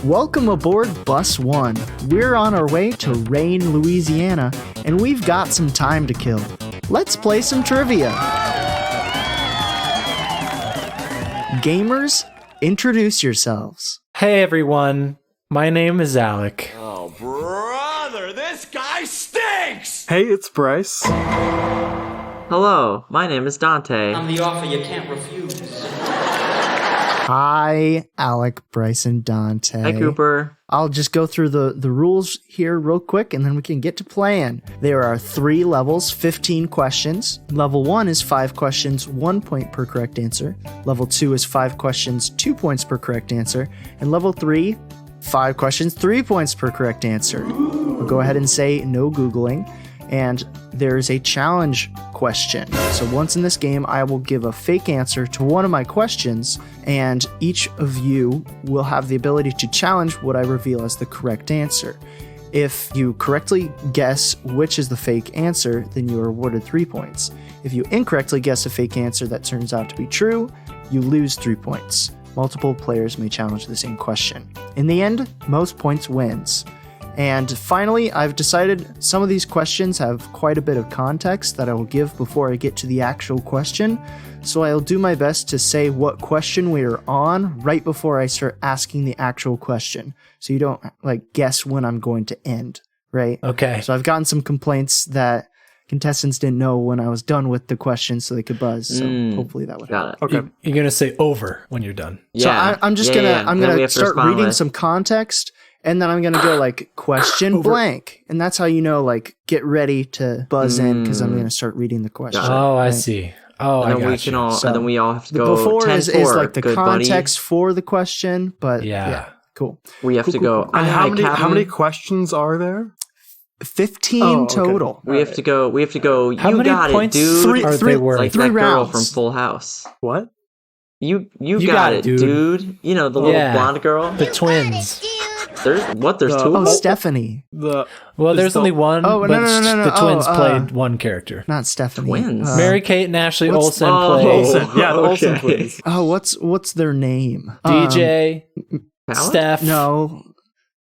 Welcome aboard Bus 1. We're on our way to Rayne, Louisiana, and we've got some time to kill. Let's play some trivia. Gamers, introduce yourselves. Hey everyone, my name is Alec. Oh, brother, this guy stinks! Hey, it's Bryce. Hello, my name is Dante. I'm the offer you can't refuse. Hi, Alec, Bryce, and Dante. Hi, Cooper. I'll just go through the rules here real quick, and then we can get to playing. There are 3 levels, 15 questions. Level 1 is 5 questions, 1 point per correct answer. Level 2 is 5 questions, 2 points per correct answer. And level 3, 5 questions, 3 points per correct answer. I'll go ahead and say no Googling. And there's a challenge question. So once in this game, I will give a fake answer to one of my questions, and each of you will have the ability to challenge what I reveal as the correct answer. If you correctly guess which is the fake answer, then you are awarded 3 points. If you incorrectly guess a fake answer that turns out to be true, you lose 3 points. Multiple players may challenge the same question. In the end, most points wins. And finally, I've decided some of these questions have quite a bit of context that I will give before I get to the actual question. So I'll do my best to say what question we are on right before I start asking the actual question. So you don't guess when I'm going to end, right? Okay. So I've gotten some complaints that contestants didn't know when I was done with the question so they could buzz. So hopefully that would help. Got it. Okay. You're gonna say over when you're done. Yeah. So I'm just gonna start reading some context. And then I'm going to go question blank. And that's how you know, get ready to buzz in because I'm going to start reading the question. Oh, I see. Oh, and I then got we you. can all, and then we all have to go. Before is the good context buddy. for the question, but Yeah. cool. We have to go. And how Captain. many questions are there? 15 okay. total. We have to go. We have to go. How You many got points it, dude. are they worth? Like 3 that girl rounds. from Full House. What? You You got got it, it, dude. You know the little blonde girl. The twins. There's 2 of Oh, them? Stephanie. Well, Is there's the- only one. Oh, but no. The twins played one character. Not Stephanie. Twins? Mary-Kate and Ashley what's- Olsen Oh, played Olsen. Yeah, the Olsen okay. twins. Oh, what's their name? DJ, Palette? Steph, No.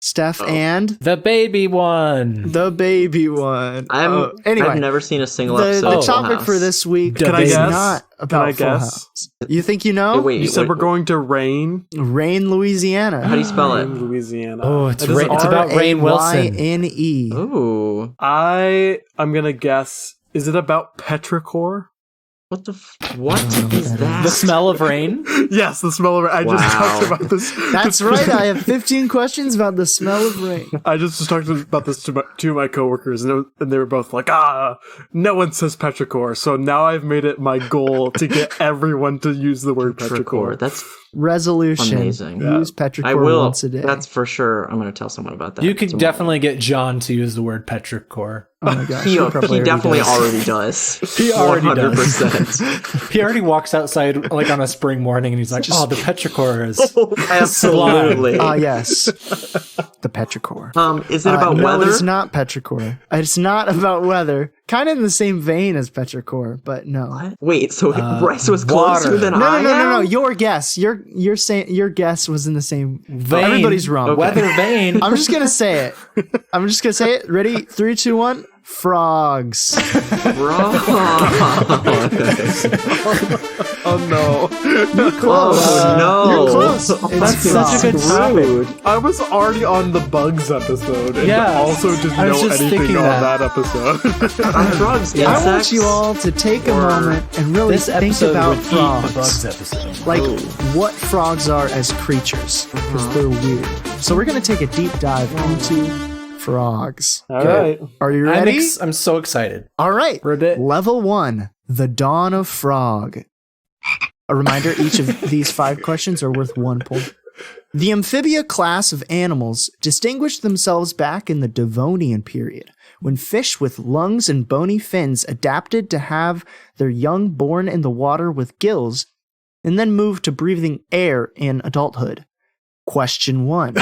Steph and the baby one. the baby one. Anyway. I've never seen a single The episode. of Full topic House. for this week Can I is guess? not about Can I Full guess? House. You think you know? Hey, wait, You said wait, we're going to Rayne, Rayne, Louisiana. How do you spell it? Louisiana. Oh, it's It is It's about Rainn Wilson. Rayne. Ooh, I'm gonna guess. Is it about petrichor? what is that? The smell of rain. Yes, the smell of rain. I just Wow. talked about this. That's right. I have 15 questions about the smell of rain. I just was talking about this to two of my coworkers, and they were both like, no one says petrichor. So now I've made it my goal to get everyone to use the word petrichor. That's Resolution. amazing. Use petrichor I will. once a day. That's for sure. I'm going to tell someone about that. You could tomorrow. definitely get John to use the word petrichor. Oh my gosh. He probably definitely does. already does. He already 100%. He already walks outside on a spring morning and he's like, "Oh, the petrichor is Absolutely. Yes. The petrichor. Is it about no, weather? it's not petrichor. It's not about weather. Kind of in the same vein as petrichor, but no. What? Wait, so Bryce was water. closer than No, I no. am? Your guess. You're saying your guess was in the same Vein. Everybody's wrong. Weather vane. I'm just gonna say it. Ready? 3, 2, 1. Frogs. Wrong. Oh no! Oh no. You're close. That's It's such a good frogs. topic. I was already on the bugs episode, and Yeah. also didn't I was know just anything thinking on that. that episode. Are frogs I want insects? you all to take a moment and really This think episode about would eat the frogs. bugs episode. Like what frogs are as creatures, because they're weird. So we're gonna take a deep dive into frogs. All right. Are you ready? I'm so excited. All right. For a bit. Level 1, the dawn of frog. A reminder, each of these 5 questions are worth 1 point. The amphibia class of animals distinguished themselves back in the Devonian period, when fish with lungs and bony fins adapted to have their young born in the water with gills, and then moved to breathing air in adulthood. Question 1.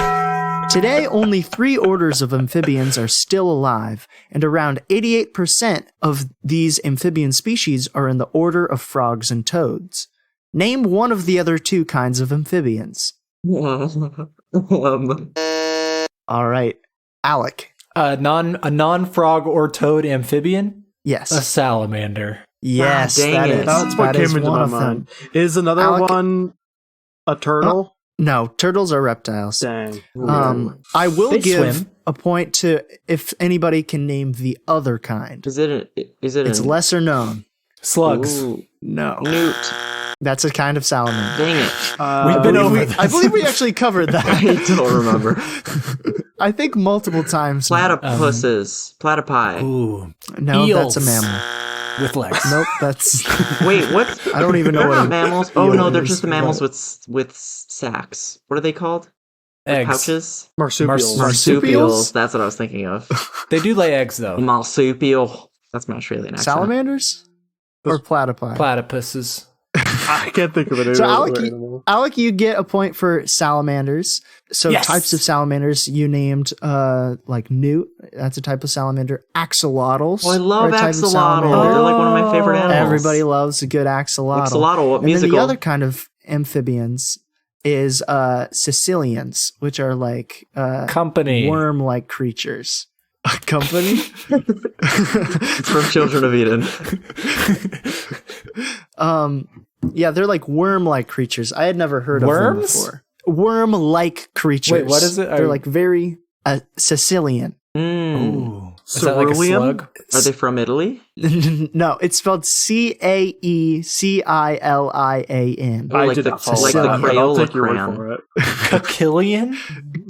Today, only 3 orders of amphibians are still alive, and around 88% of these amphibian species are in the order of frogs and toads. Name one of the other two kinds of amphibians. All right, Alec. A non-frog or toad amphibian? Yes. A salamander. Yes, dang that it. is. That's what that is came into one my of them. mind. Is another Alec- one a turtle? No, turtles are reptiles. Dang. I will They give swim. a point to if anybody can name the other kind. Is it It's lesser known. Slugs. Ooh, No, newt. that's a kind of salamander. Dang it. We've been over I believe we actually covered I that. don't remember. I think multiple times. Platypuses. Platypi. Ooh. No, Eels. that's a mammal. With legs. Nope, that's. Wait, what? I don't even know They're what not a mammals. Oh eel no, they're is. just the mammals What? with sacks. What are they called? Eggs. Pouches? Marsupials. Marsupials? That's what I was thinking of. They do lay eggs, though. Marsupial. That's my Australian accent. Salamanders or platypi? Platypuses. I can't think of it. So Alec, you get a point for salamanders. So Yes. types of salamanders you named, like newt. That's a type of salamander. Axolotls. Oh, I love are a type of axolotl. salamander. They're like one of my favorite animals. Everybody loves a good axolotl. Axolotl, what And then musical? the other kind of amphibians is Sicilians, which are like Company. worm-like creatures. A company? From Children of Eden. Yeah, they're like worm-like creatures. I had never heard of them Worms? before. Worm-like creatures. Wait, what is it? They're like very Sicilian. Ooh. Is that like a Cerulean? slug? Are they from Italy? No, it's spelled Caecilian. Or I like did the, not follow like the that, but I'll Crayola take your word crayon. for it. Cacillian?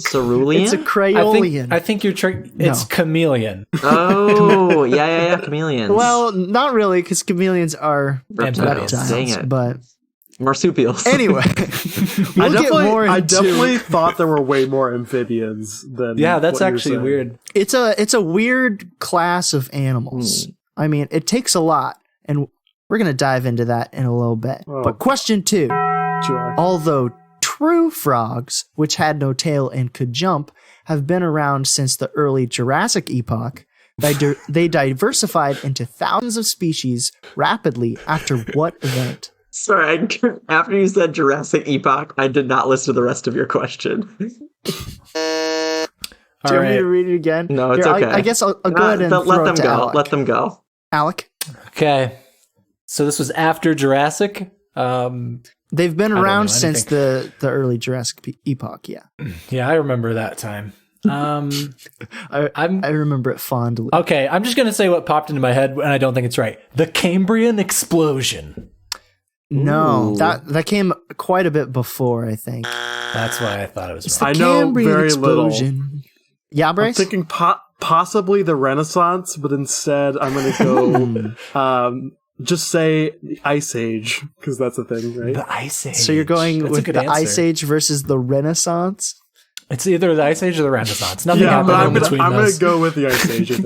Cerulean? It's a I Crayolean. think you're It's chameleon. Oh, yeah. Chameleons. Well, not really, because chameleons are reptiles. reptiles. Dang it. But Marsupials. anyway, we'll get more I into. definitely thought there were way more amphibians than. Yeah, that's what you're actually saying. weird. It's a weird class of animals. I mean, it takes a lot, and we're gonna dive into that in a little bit. Oh. But question 2. Sure. Although true frogs, which had no tail and could jump, have been around since the early Jurassic epoch, they diversified into thousands of species rapidly after what event? Sorry, after you said Jurassic Epoch, I did not listen to the rest of your question. Do All you want me to right. read it again? No, it's Here, okay. I guess I'll go ahead and Let throw them it to go. Alec. Let them go. Alec, Okay. So this was after Jurassic. they've been know around since anything. the early Jurassic epoch. Yeah, Yeah, I remember that time. I remember it fondly. Okay, I'm just gonna say what popped into my head, and I don't think it's right. The Cambrian explosion. No, Ooh. that came quite a bit before, I think. That's why I thought it was It's right. the I know Cambrian very little. explosion. Yeah, I'm Bryce? thinking possibly the Renaissance, but instead I'm going to go just say the Ice Age, because that's a thing, right? The Ice Age. So you're going That's a with good the answer. Ice Age versus the Renaissance? It's either the Ice Age or the Renaissance. Nothing Yeah, but happened in between I'm going those. to go with the Ice Age, I think.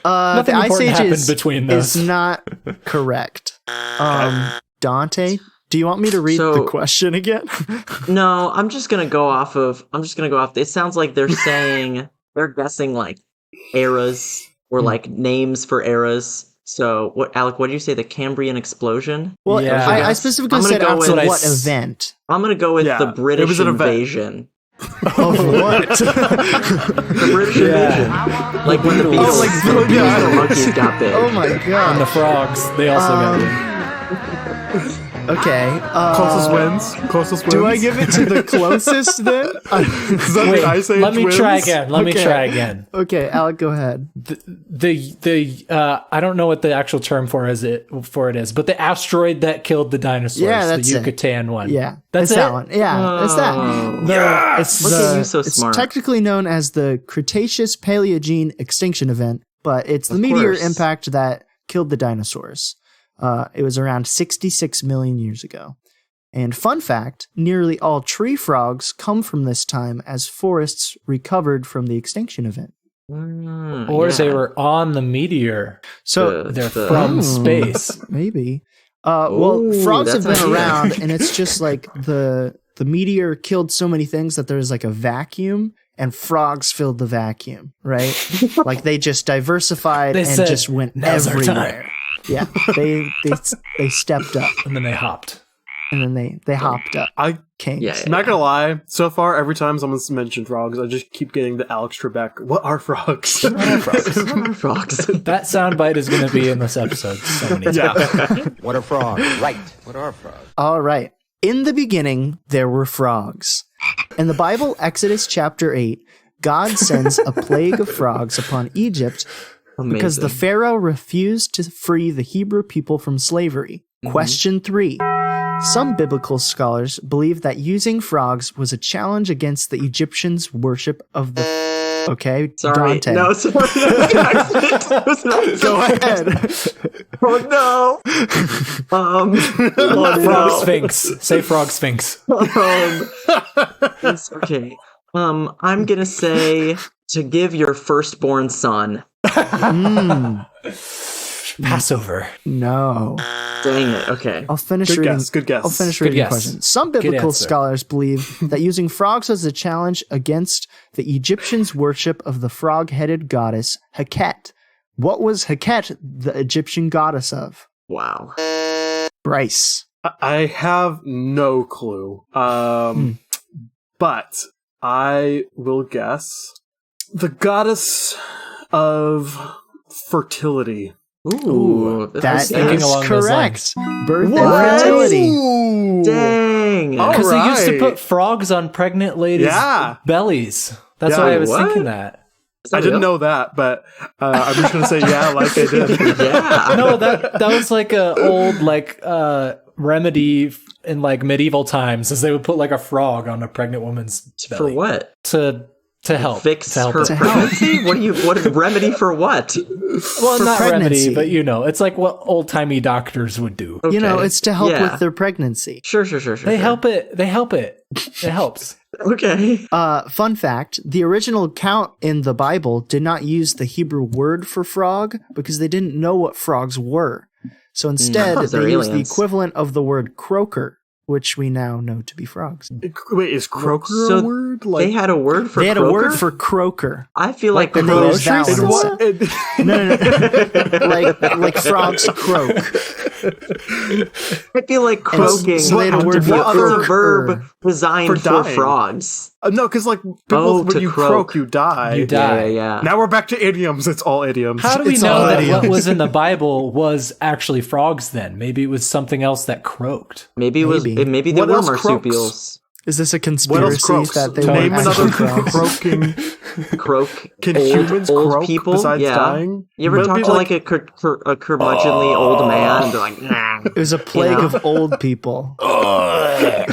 Nothing the Ice important Age happened is, between is those. not correct. Dante, do you want me to read So- the question again? No, I'm just gonna go off. It sounds like they're saying they're guessing like eras or like names for eras. So what, Alec? What did you say? The Cambrian explosion? Well, Yeah. I specifically I'm gonna said go after with- what event? I'm gonna go with Yeah, the it British was an event. invasion. Of what? The British invasion. Like when the Beatles, like, when the Beatles and the Monkeys got big. Oh my And the god. frogs, they also got it. Okay. Closest wins. Closest wins. Do I give it to the closest then? Is that Wait, the Ice Age let me wins? try again. Let me Okay. try again. Okay, Alec, go ahead. I don't know what the actual term for it is, but the asteroid that killed the dinosaurs, Yeah, that's the it. Yucatan one. Yeah, That's it's it? that one. Yeah, it's that. It's Look at you, so smart. It's technically known as the Cretaceous Paleogene extinction event, but it's the meteor course. impact that killed the dinosaurs. It was around 66 million years ago. And fun fact, nearly all tree frogs come from this time as forests recovered from the extinction event. Or Yeah. they were on the meteor. So They're from space. maybe. Well, Ooh, frogs have that's been an idea. around, and it's just like the meteor killed so many things that there's like a vacuum, and frogs filled the vacuum, right? Like they just diversified They and said, just went "Now's our everywhere. Yeah, they stepped up. And then they hopped. and then they hopped up. I Kings. Yeah. Not gonna lie, so far every time someone's mentioned frogs, I just keep getting the Alex Trebek. What are frogs? Frogs. That soundbite is going to be in this episode so many times. Yeah. What are frogs? Right. What are frogs? All right. In the beginning, there were frogs. In the Bible, Exodus chapter 8, God sends a plague of frogs upon Egypt because the Pharaoh refused to free the Hebrew people from slavery. Question 3. Some biblical scholars believe that using frogs was a challenge against the Egyptians' worship of the... Okay, Sorry. Dante. No, sorry. That was an accident. Go ahead. Oh no. Frog no. Sphinx. Say Frog Sphinx. It's okay. I'm gonna say to give your firstborn son. Passover. No. Dang it. Okay. I'll finish Good reading. guess. Good guess. I'll finish Good reading the guess. question. Some Good biblical answer. scholars believe that using frogs was a challenge against the Egyptians' worship of the frog-headed goddess Heket. What was Heket the Egyptian goddess of? Wow. Bryce. I have no clue. But I will guess the goddess of fertility. Ooh, That thinking is along those correct. Birth What? and fertility. Dang. Oh. Because they used to Right. put frogs on pregnant ladies' bellies. That's Yeah. why I was What? thinking that. Is that I didn't real? know that, but I'm just gonna say yeah, like they did. Yeah. No, that was like a old remedy in like medieval times, as they would put like a frog on a pregnant woman's belly. For what? To help Fix to help her it. pregnancy? What is remedy for what? Well, for not pregnancy. remedy, but it's like what old timey doctors would do. You know, Okay. it's to help Yeah. with their pregnancy. Sure. They help it. They help it. It helps. Okay. Fun fact, the original account in the Bible did not use the Hebrew word for frog because they didn't know what frogs were. So instead, Because they're they used the aliens. equivalent of the word croaker, which we now know to be frogs. Wait, is croaker So a word? They had a word for They had a croaker? word for croaker. I feel like Like the crows. groceries? In what? Like frogs croak. I feel like croaking so they had a word is for a croaker. verb designed For for dying. frogs. No, because like people, Oh, when to you croak. croak, you die. You die. Yeah. Now we're back to idioms. It's all idioms. How do we It's know all that idioms. what was in the Bible was actually frogs then? Maybe it was something else that croaked. Maybe it was. Maybe. Maybe they What were else croaks? marsupials. Is this a What else conspiracy croaks? that they Totally. Name were another actually frogs? croaking. Croak. Can old, humans old croak people? besides Yeah. dying? You ever Would it talk be to like a curmudgeonly old man and they're like, nah. It was a plague know? of old people. Yeah.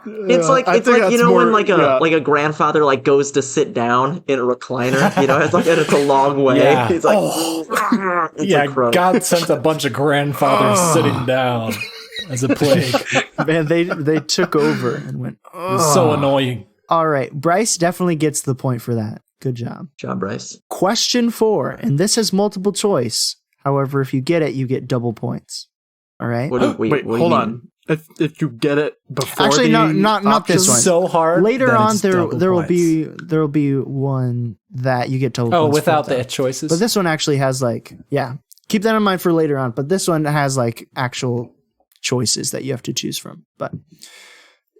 It's like I think you that's know when more- yeah. like a grandfather like goes to sit down in a recliner, you know, it's like and it's a long way. Yeah. He's like, it's Yeah, a croak. God sent a bunch of grandfathers sitting down as a plague. Man, they took over and went, It was so annoying. all right, Bryce definitely gets the point for that. Good job. Job, Bryce. Question 4, and this has multiple choice. However, if you get it, you get double points. All right. What do you, Wait, what do you hold mean? on. If you get it before Actually, the not this options- one. So hard. Later that on, it's there double will points. be one that you get double Oh, points without for, the though. choices. But this one actually has keep that in mind for later on. But this one has like actual choices that you have to choose from. But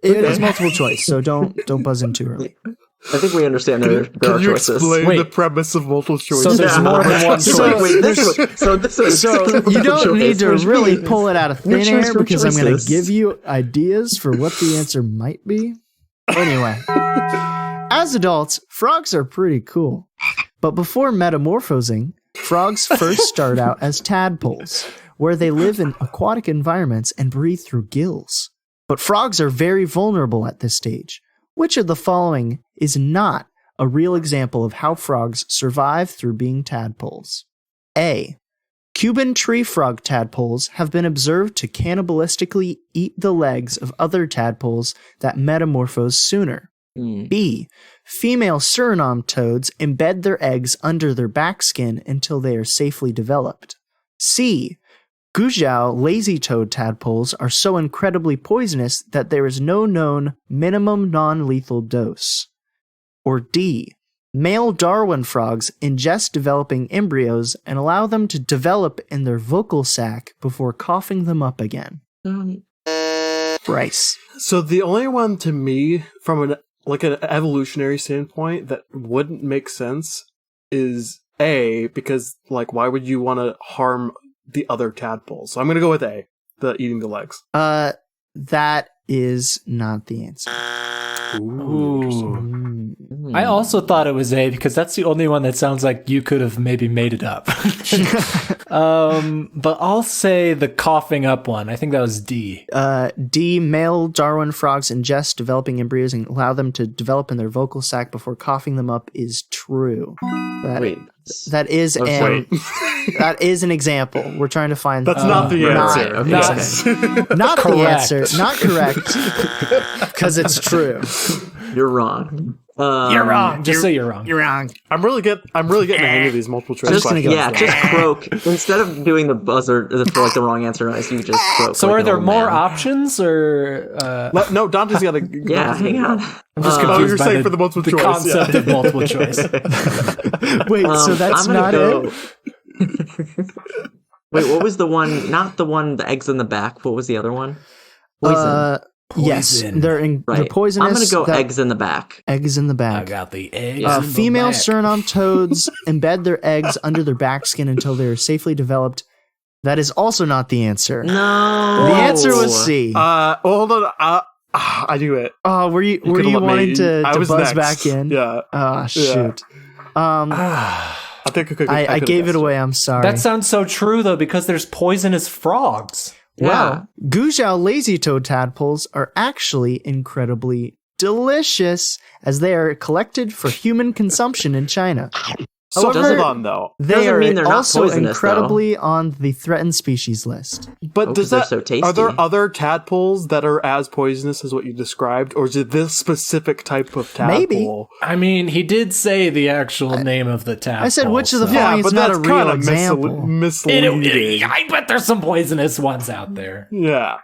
it is multiple choice, so don't buzz in too early. I think we understand there are Can you choices. explain Wait. the premise of multiple choice? So there's more than one So choice. wait, this is So you don't need to Which really means- pull it out of thin Which air is for because I'm going to choices. give you ideas for what the answer might be. Anyway, as adults, frogs are pretty cool. But before metamorphosing, frogs first start out as tadpoles, where they live in aquatic environments and breathe through gills. But frogs are very vulnerable at this stage. Which of the following is not a real example of how frogs survive through being tadpoles? A. Cuban tree frog tadpoles have been observed to cannibalistically eat the legs of other tadpoles that metamorphose sooner. B. Female Suriname toads embed their eggs under their backskin until they are safely developed. C. Guzhou lazy toad tadpoles are so incredibly poisonous that there is no known minimum non-lethal dose. Or D. Male Darwin frogs ingest developing embryos and allow them to develop in their vocal sac before coughing them up again. Bryce. So the only one to me, from an evolutionary standpoint, that wouldn't make sense is A, because why would you want to harm the other tadpoles? So I'm gonna go with A, the eating the legs. That is not the answer. Ooh. I also thought it was A because that's the only one that sounds like you could have maybe made it up. But I'll say the coughing up one. I think that was D. D, male Darwin frogs ingest developing embryos and allow them to develop in their vocal sac before coughing them up is true. That is an example. We're trying to find. That's not the answer. Not the answer. Not correct. Because it's true. You're wrong. You're wrong. Just say you're wrong. You're wrong. I'm really getting the hang of these multiple choice questions. Just croak instead of doing the buzzer for the wrong answer. You just croak. So are there more options or? No, Dante's got to. Hang on. I'm just confused you're by saying for the multiple choice. Concept of multiple choice. Wait, so that's not it? Wait, what was the one? Not the one. The eggs in the back. What was the other one? Poison. Yes, they're poisonous. I'm gonna go eggs in the back. Eggs in the back. I got the eggs. Female Suriname toads embed their eggs under their back skin until they are safely developed. That is also not the answer. No, the answer was C. Hold on. I do it. Oh, were you wanting to buzz next. Back in? Yeah. Oh, shoot. I gave it away. I'm sorry. That sounds so true though, because there's poisonous frogs. Well, Guzhou lazy toad tadpoles are actually incredibly delicious as they are collected for human consumption in China. So hold on, though. They are also incredibly on the threatened species list. But does that? So tasty. Are there other tadpoles that are as poisonous as what you described, or is it this specific type of tadpole? Maybe. I mean, he did say the actual name of the tadpole. I said which of the following is not a real example. Misleading. I bet there's some poisonous ones out there. Yeah.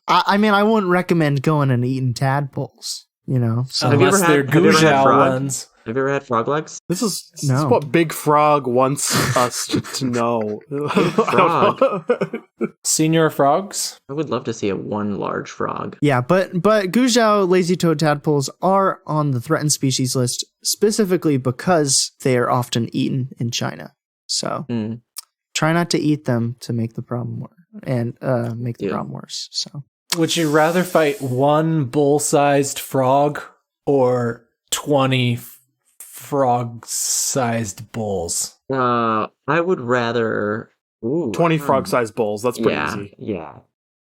I mean, I wouldn't recommend going and eating tadpoles. So unless they're Guzhou ones. Have you ever had frog legs? This is what Big Frog wants us to know. Frog. Senior frogs? I would love to see one large frog. Yeah, but Guzhou lazy toad tadpoles are on the threatened species list specifically because they are often eaten in China. So try not to eat them to make the problem worse and make the problem worse. So would you rather fight one bull-sized frog or 20 frog-sized bulls? I would rather 20 frog-sized bulls. That's pretty easy. Yeah.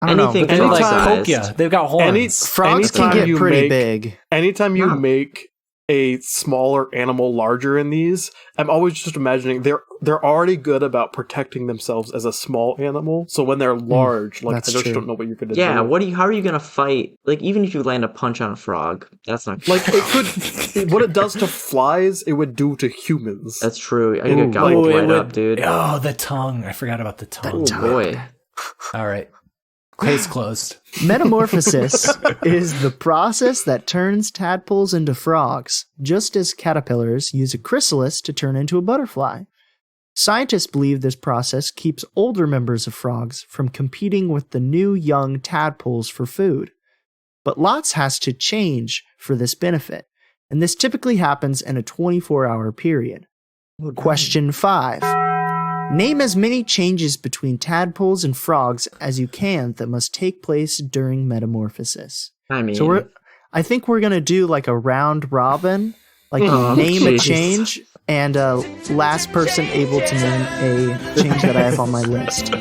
I don't Anything know. Pokia. They've got horns. Frogs can get pretty big. Anytime you make a smaller animal larger in these, I'm always just imagining they're already good about protecting themselves as a small animal. So when they're large, I just don't know what you're gonna do. Yeah, how are you gonna fight? Even if you land a punch on a frog, that's not it could. What it does to flies, it would do to humans. That's true. I get gobbled right up, dude. Oh, the tongue! I forgot about the tongue. Oh boy! All right. Case closed. Metamorphosis is the process that turns tadpoles into frogs, just as caterpillars use a chrysalis to turn into a butterfly. Scientists believe this process keeps older members of frogs from competing with the new young tadpoles for food. But lots has to change for this benefit, and this typically happens in a 24-hour period. Question 5. Name as many changes between tadpoles and frogs as you can that must take place during metamorphosis. I think we're going to do a round robin, name a change, and last person able to name a change that I have on my list.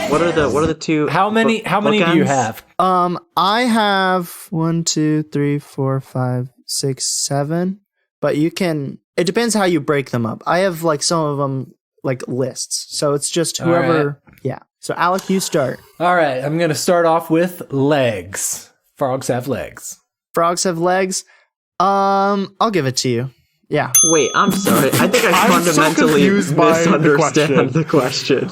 What are the two? How many do you have? I have 1, 2, 3, 4, 5, 6, 7. But you can. It depends how you break them up. I have some of them lists. So it's just whoever. Right. Yeah. So Alec, you start. All right. I'm going to start off with legs. Frogs have legs. Frogs have legs. I'll give it to you. Yeah. Wait, I'm sorry. I think I fundamentally misunderstand the question.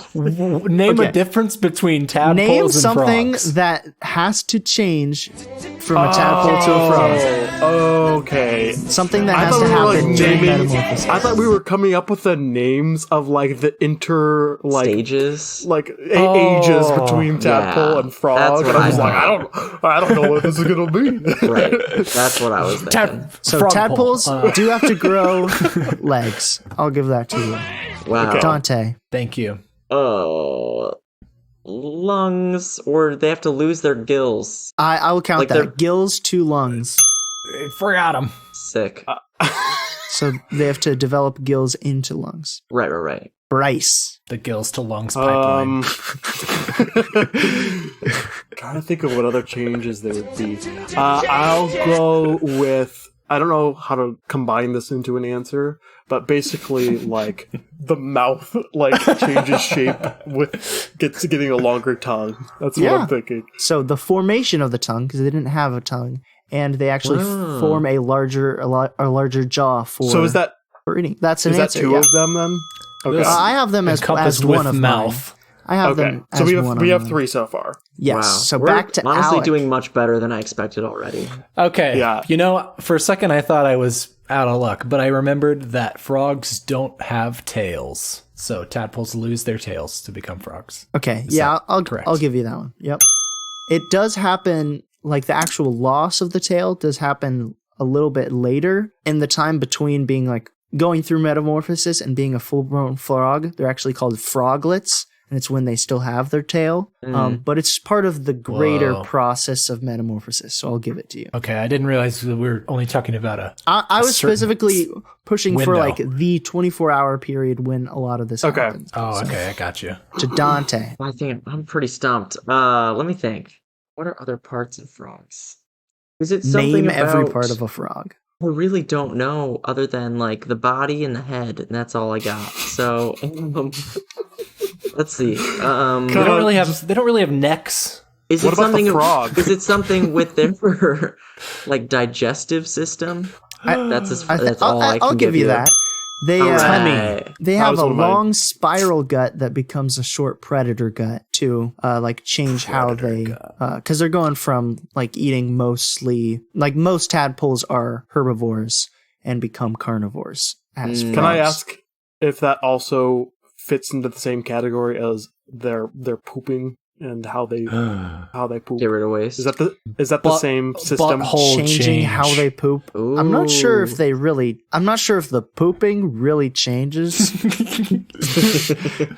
Name a difference between tadpoles and frogs. Name something that has to change from a tadpole to a frog. Okay. Something that I has thought to we were happen like during naming. metamorphosis. I thought we were coming up with the names of like the Stages. like ages between tadpole yeah. and frog. That's what I was I like, I don't know what this is gonna be. Right. That's what I was thinking. So Frog tadpoles pole. do have to grow legs. I'll give that to you. Wow. Dante. Thank you. Oh. Lungs, or they have to lose their gills. I will count Like they're- that. Gills to lungs. Forgot him. Sick. So they have to develop gills into lungs. Right. Bryce. The gills to lungs pipeline. Trying to think of what other changes there would be. I'll go with. I don't know how to combine this into an answer, but basically, like the mouth, like changes shape with getting a longer tongue. That's what Yeah. I'm thinking. So the formation of the tongue, because they didn't have a tongue, and they actually form a larger jaw for. So is that eating? That's an is that answer. two yeah. of them then? Okay. This- I have them as Encompassed one with of mouth. mine. I have Okay. them. So as we one have of mine. 3 so far. Yes. Wow. So We're back to honestly Alec. doing much better than I expected already. Okay. Yeah. You know, for a second I thought I was out of luck, but I remembered that frogs don't have tails. So tadpoles lose their tails to become frogs. Okay. Is Yeah, that I'll correct? I'll give you that one. Yep. It does happen. Like the actual loss of the tail does happen a little bit later in the time between being like going through metamorphosis and being a full-grown frog. They're actually called froglets, and it's when they still have their tail. But it's part of the greater Whoa. process of metamorphosis. So I'll give it to you. Okay, I didn't realize that we were only talking about I was certain specifically pushing for window. like the 24-hour period when a lot of this Okay. happens. Oh, okay, I got you. To Dante. I think I'm pretty stumped. Let me think. What are other parts of frogs? Is it something Name every about- part of a frog. I really don't know, other than like the body and the head, and that's all I got. So let's see. They don't really have necks. Is What it about the something? frog? Is it something with their like digestive system? That's all I can I'll give you that. They All they right. That have was a one of my- long spiral gut that becomes a short predator gut to like change how they because they're going from like eating mostly like most tadpoles are herbivores and become carnivores. As Can I frogs. ask if that also fits into the same category as their pooping and how they poop? Get rid of waste. Is that the Butt- same system? butthole changing change. how they poop? I'm not sure if they really. I'm not sure if the pooping really changes.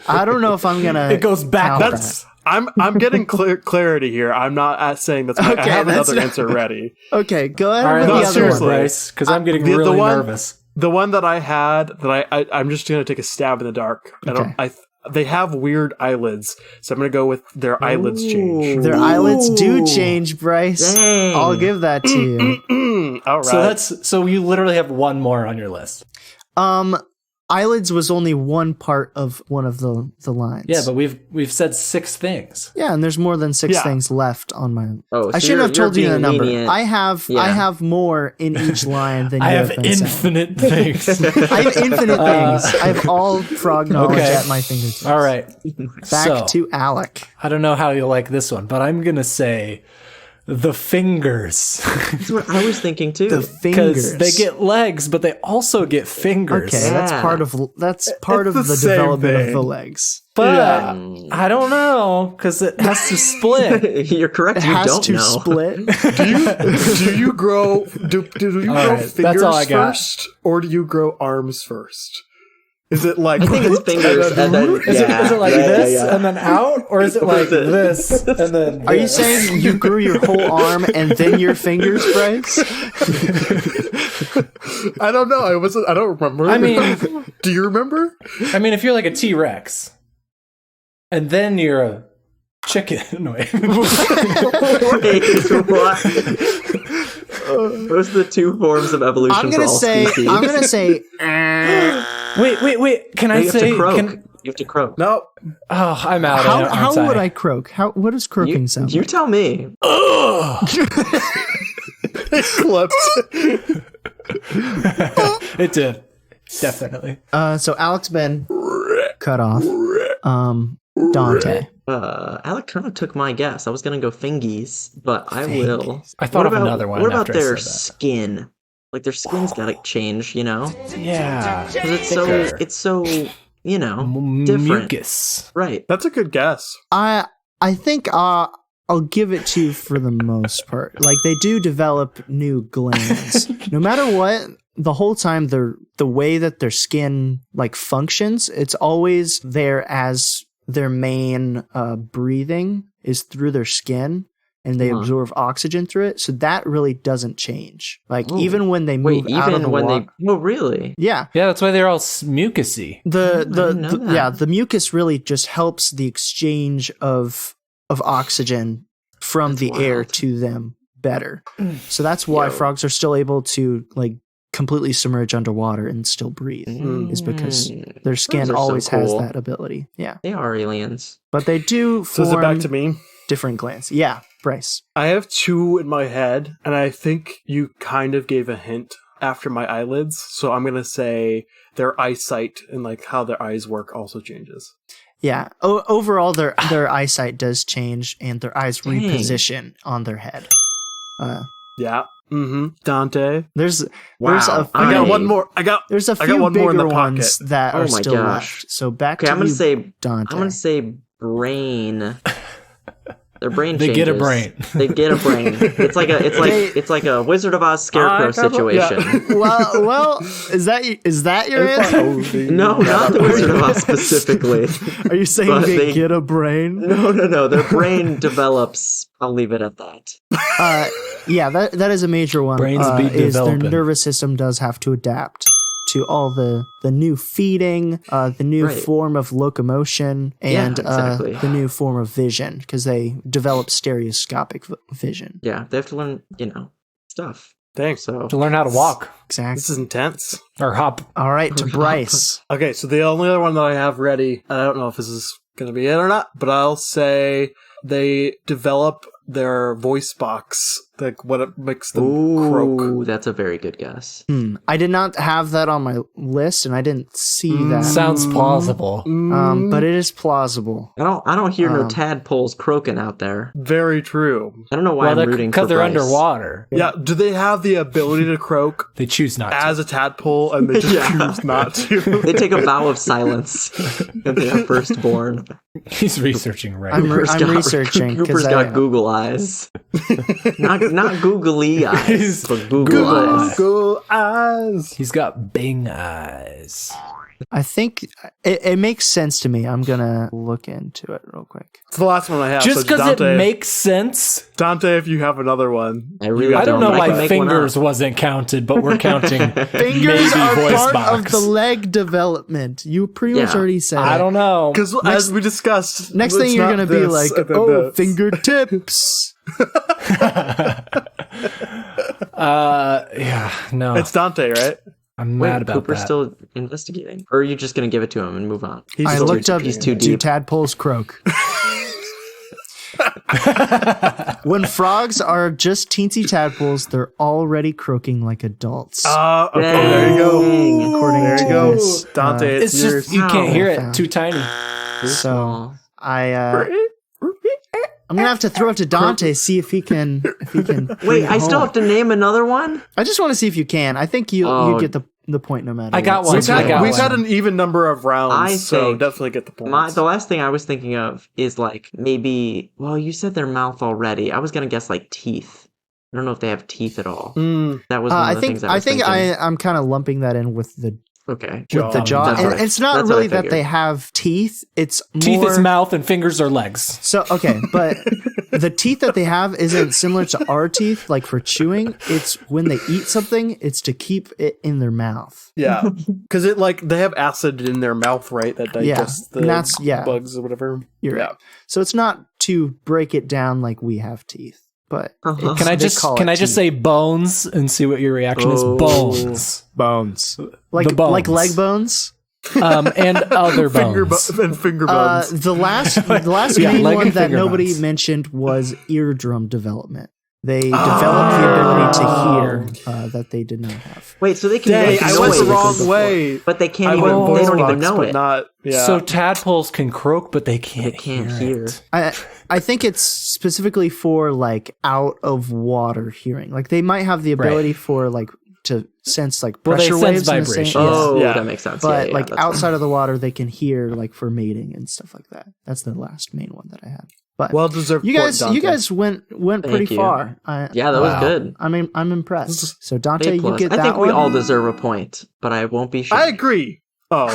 I don't know if I'm gonna. It goes back. count That's I'm getting clarity here. I'm not saying that's. I Okay, have that's another not- answer ready. that. Okay, go ahead All right, with No, the let's other hear it, seriously. one. Bryce, because I'm getting the really one- nervous. The one that I had that I'm just gonna take a stab in the dark. Okay. They have weird eyelids, so I'm gonna go with their eyelids change. Their eyelids do change, Bryce. Dang. I'll give that to you. All right. So you literally have one more on your list. Eyelids was only one part of one of the lines. Yeah, but we've said 6 things. yeah, and there's more than 6 Yeah. things left on my. Oh, I so shouldn't have told you you're the being number. lenient. I have more in each line than you I have been saying. infinite things. I have infinite things. I have all frog knowledge Okay. at my fingertips. All right. Back So, to Alec. I don't know how you like this one, but I'm going to say the fingers. That's what I was thinking too. The fingers. Because they get legs, but they also get fingers. Okay, that's Yeah. part of the the same development of thing. the legs. But I don't know, because it has to split. You're correct. It You has don't to know. split. do you grow do you grow right, that's fingers all I got. first, or do you grow arms first? Is it like I think it's fingers. And then, Is it like this and then out? Or is it like it? this and then Are you this? saying you grew your whole arm and then your fingers, Bryce? I don't know. I don't remember. I mean- do you remember? I mean, if you're like a T-Rex, and then you're a chicken. No, wait. Wait, what? Those are the 2 forms of evolution I'm for gonna all say. species. I'm gonna say. wait. Can I you have say? to croak. Can, You have to croak. No. oh, I'm out. How would I croak? What does croaking You, sound? you like? tell me. Clipped. It did. Definitely. So Alex been cut off. Dante. Alec kind of took my guess. I was gonna go fingies, but I will. I thought What of about- another one What about after I their said that. skin? Like their skin's gotta change, you know? Yeah. 'Cause Thicker. it's so, you know, different. Mucus. Right. That's a good guess. I think I'll give it to you for the most part. Like they do develop new glands. No matter what, the whole time the way that their skin like functions, it's always there as their main breathing is through their skin and they absorb oxygen through it. So that really doesn't change. Like even when they move out of the water. Oh, really? Yeah. Yeah, that's why they're all mucusy. didn't know that. The mucus really just helps the exchange of oxygen from the air wild. to them better. So that's why frogs are still able to like completely submerge underwater and still breathe. Is because their skin Frogs are so always has cool. that ability. Yeah. They are aliens. But they do So is it back form to me? different glands. Yeah, Bryce. I have two in my head, and I think you kind of gave a hint after my eyelids. So I'm gonna say their eyesight and like how their eyes work also changes. Yeah. Overall their eyesight does change and their eyes Dang. reposition on their head. Yeah. Mm-hmm. Dante. There's Wow. a I got few- one more. There's a I got few one more in bigger the pocket. ones that Oh are my still gosh. left. So back Okay, to I'm gonna you, say Dante. I'm gonna say brain. Their brain They get a changes. brain. They get a brain. It's like a Wizard of Oz scarecrow situation. well, is that your answer? No, not the Wizard of Oz specifically. Are you saying But they they- get a brain? No. Their brain develops. I'll leave it at that. Yeah, that is a major one. Brains be is their developing. nervous system does have to adapt to all the new feeding, the new Right. form of locomotion, and exactly. the new form of vision because they develop stereoscopic vision. Yeah, they have to learn, stuff. Thanks. So To learn how to walk Exactly. This is intense. or hop. All right, to Bryce. Okay, so the only other one that I have ready, and I don't know if this is going to be it or not, but I'll say they develop their voice box, like what it makes them croak. Ooh, that's a very good guess. I did not have that on my list, and I didn't see that. Sounds plausible. But it is plausible. I don't hear no tadpoles croaking out there. Very true. I don't know why I'm rooting for Because they're Bryce. underwater. Yeah, do they have the ability to croak They choose not to. as a tadpole and they just choose not to? They take a vow of silence when they are first born. He's researching right I'm now. researching Cooper's because got Google eyes. not googly eyes, He's but Google eyes. Google eyes. He's got Bing eyes. I think it makes sense to me. I'm gonna look into it real quick. It's the last one I have. Just so because it Dante, makes sense. Dante, if you have another one. I really I don't know I can why make one fingers up. wasn't counted, but we're counting Fingers maybe are voice part box. of the leg development. You pretty much Yeah. already said I it. don't know. Because as we discussed, Next it's thing you're not gonna be this, like, and then oh, this. fingertips. Yeah, no. It's Dante, right? I'm Wait, mad about Cooper's that. still investigating, or are you just gonna give it to him and move on? He's I still- looked up. he's too Do deep. tadpoles croak? When frogs are just teensy tadpoles, they're already croaking like adults. Okay, there you go. Dang. according There to you go. this, Dante, It's it's yours. just you can't hear it. Found. Too tiny. so I'm gonna have to throw it to Dante, see if he can. Wait, I still have to name another one. I just want to see if you can. I think you Oh. get the point no matter. I got what. one. We've I had, got we've one. had an even number of rounds, I so think definitely get the points. The last thing I was thinking of is like maybe. Well, you said their mouth already. I was gonna guess like teeth. I don't know if they have teeth at all. That was one of I the think things I was thinking. I'm kind of lumping that in with the Okay. the jaw. That's And right. it's not That's what I really that figured. they have teeth. It's Teeth more, is mouth and fingers are legs. So okay, but the teeth that they have isn't similar to our teeth, like for chewing. It's when they eat something, it's to keep it in their mouth. Yeah, because it like they have acid in their mouth, right? That digests the and that's- yeah. bugs or whatever. You're right. So it's not to break it down like we have teeth, but Uh-huh. Can I they just call can it I just teeth. say bones and see what your reaction is? Oh. Bones. bones, the like bones. leg bones? And other bones. Finger bones. The last Yeah, main leg one and that finger nobody bones. mentioned was eardrum development. They developed the ability to hear that they did not have. Wait, so they can Dang, make I noise, went the wrong way. but they can't I even. went They voice don't even box, know but it. not. Yeah. So tadpoles can croak, but they can't. They can't hear. hear. I think it's specifically for like out of water hearing. Like they might have the ability for like to sense like Well, they pressure sense waves. in the same- vibration. Oh, Yeah. that makes sense. But yeah, like that's outside of the water, they can hear like for mating and stuff like that. That's the last main one that I had. But well deserved. you guys went pretty you. far. Yeah, that was good. I mean, I'm impressed. So Dante, A+. you get that I think one. we all deserve a point, but I won't be sure. I agree. Oh,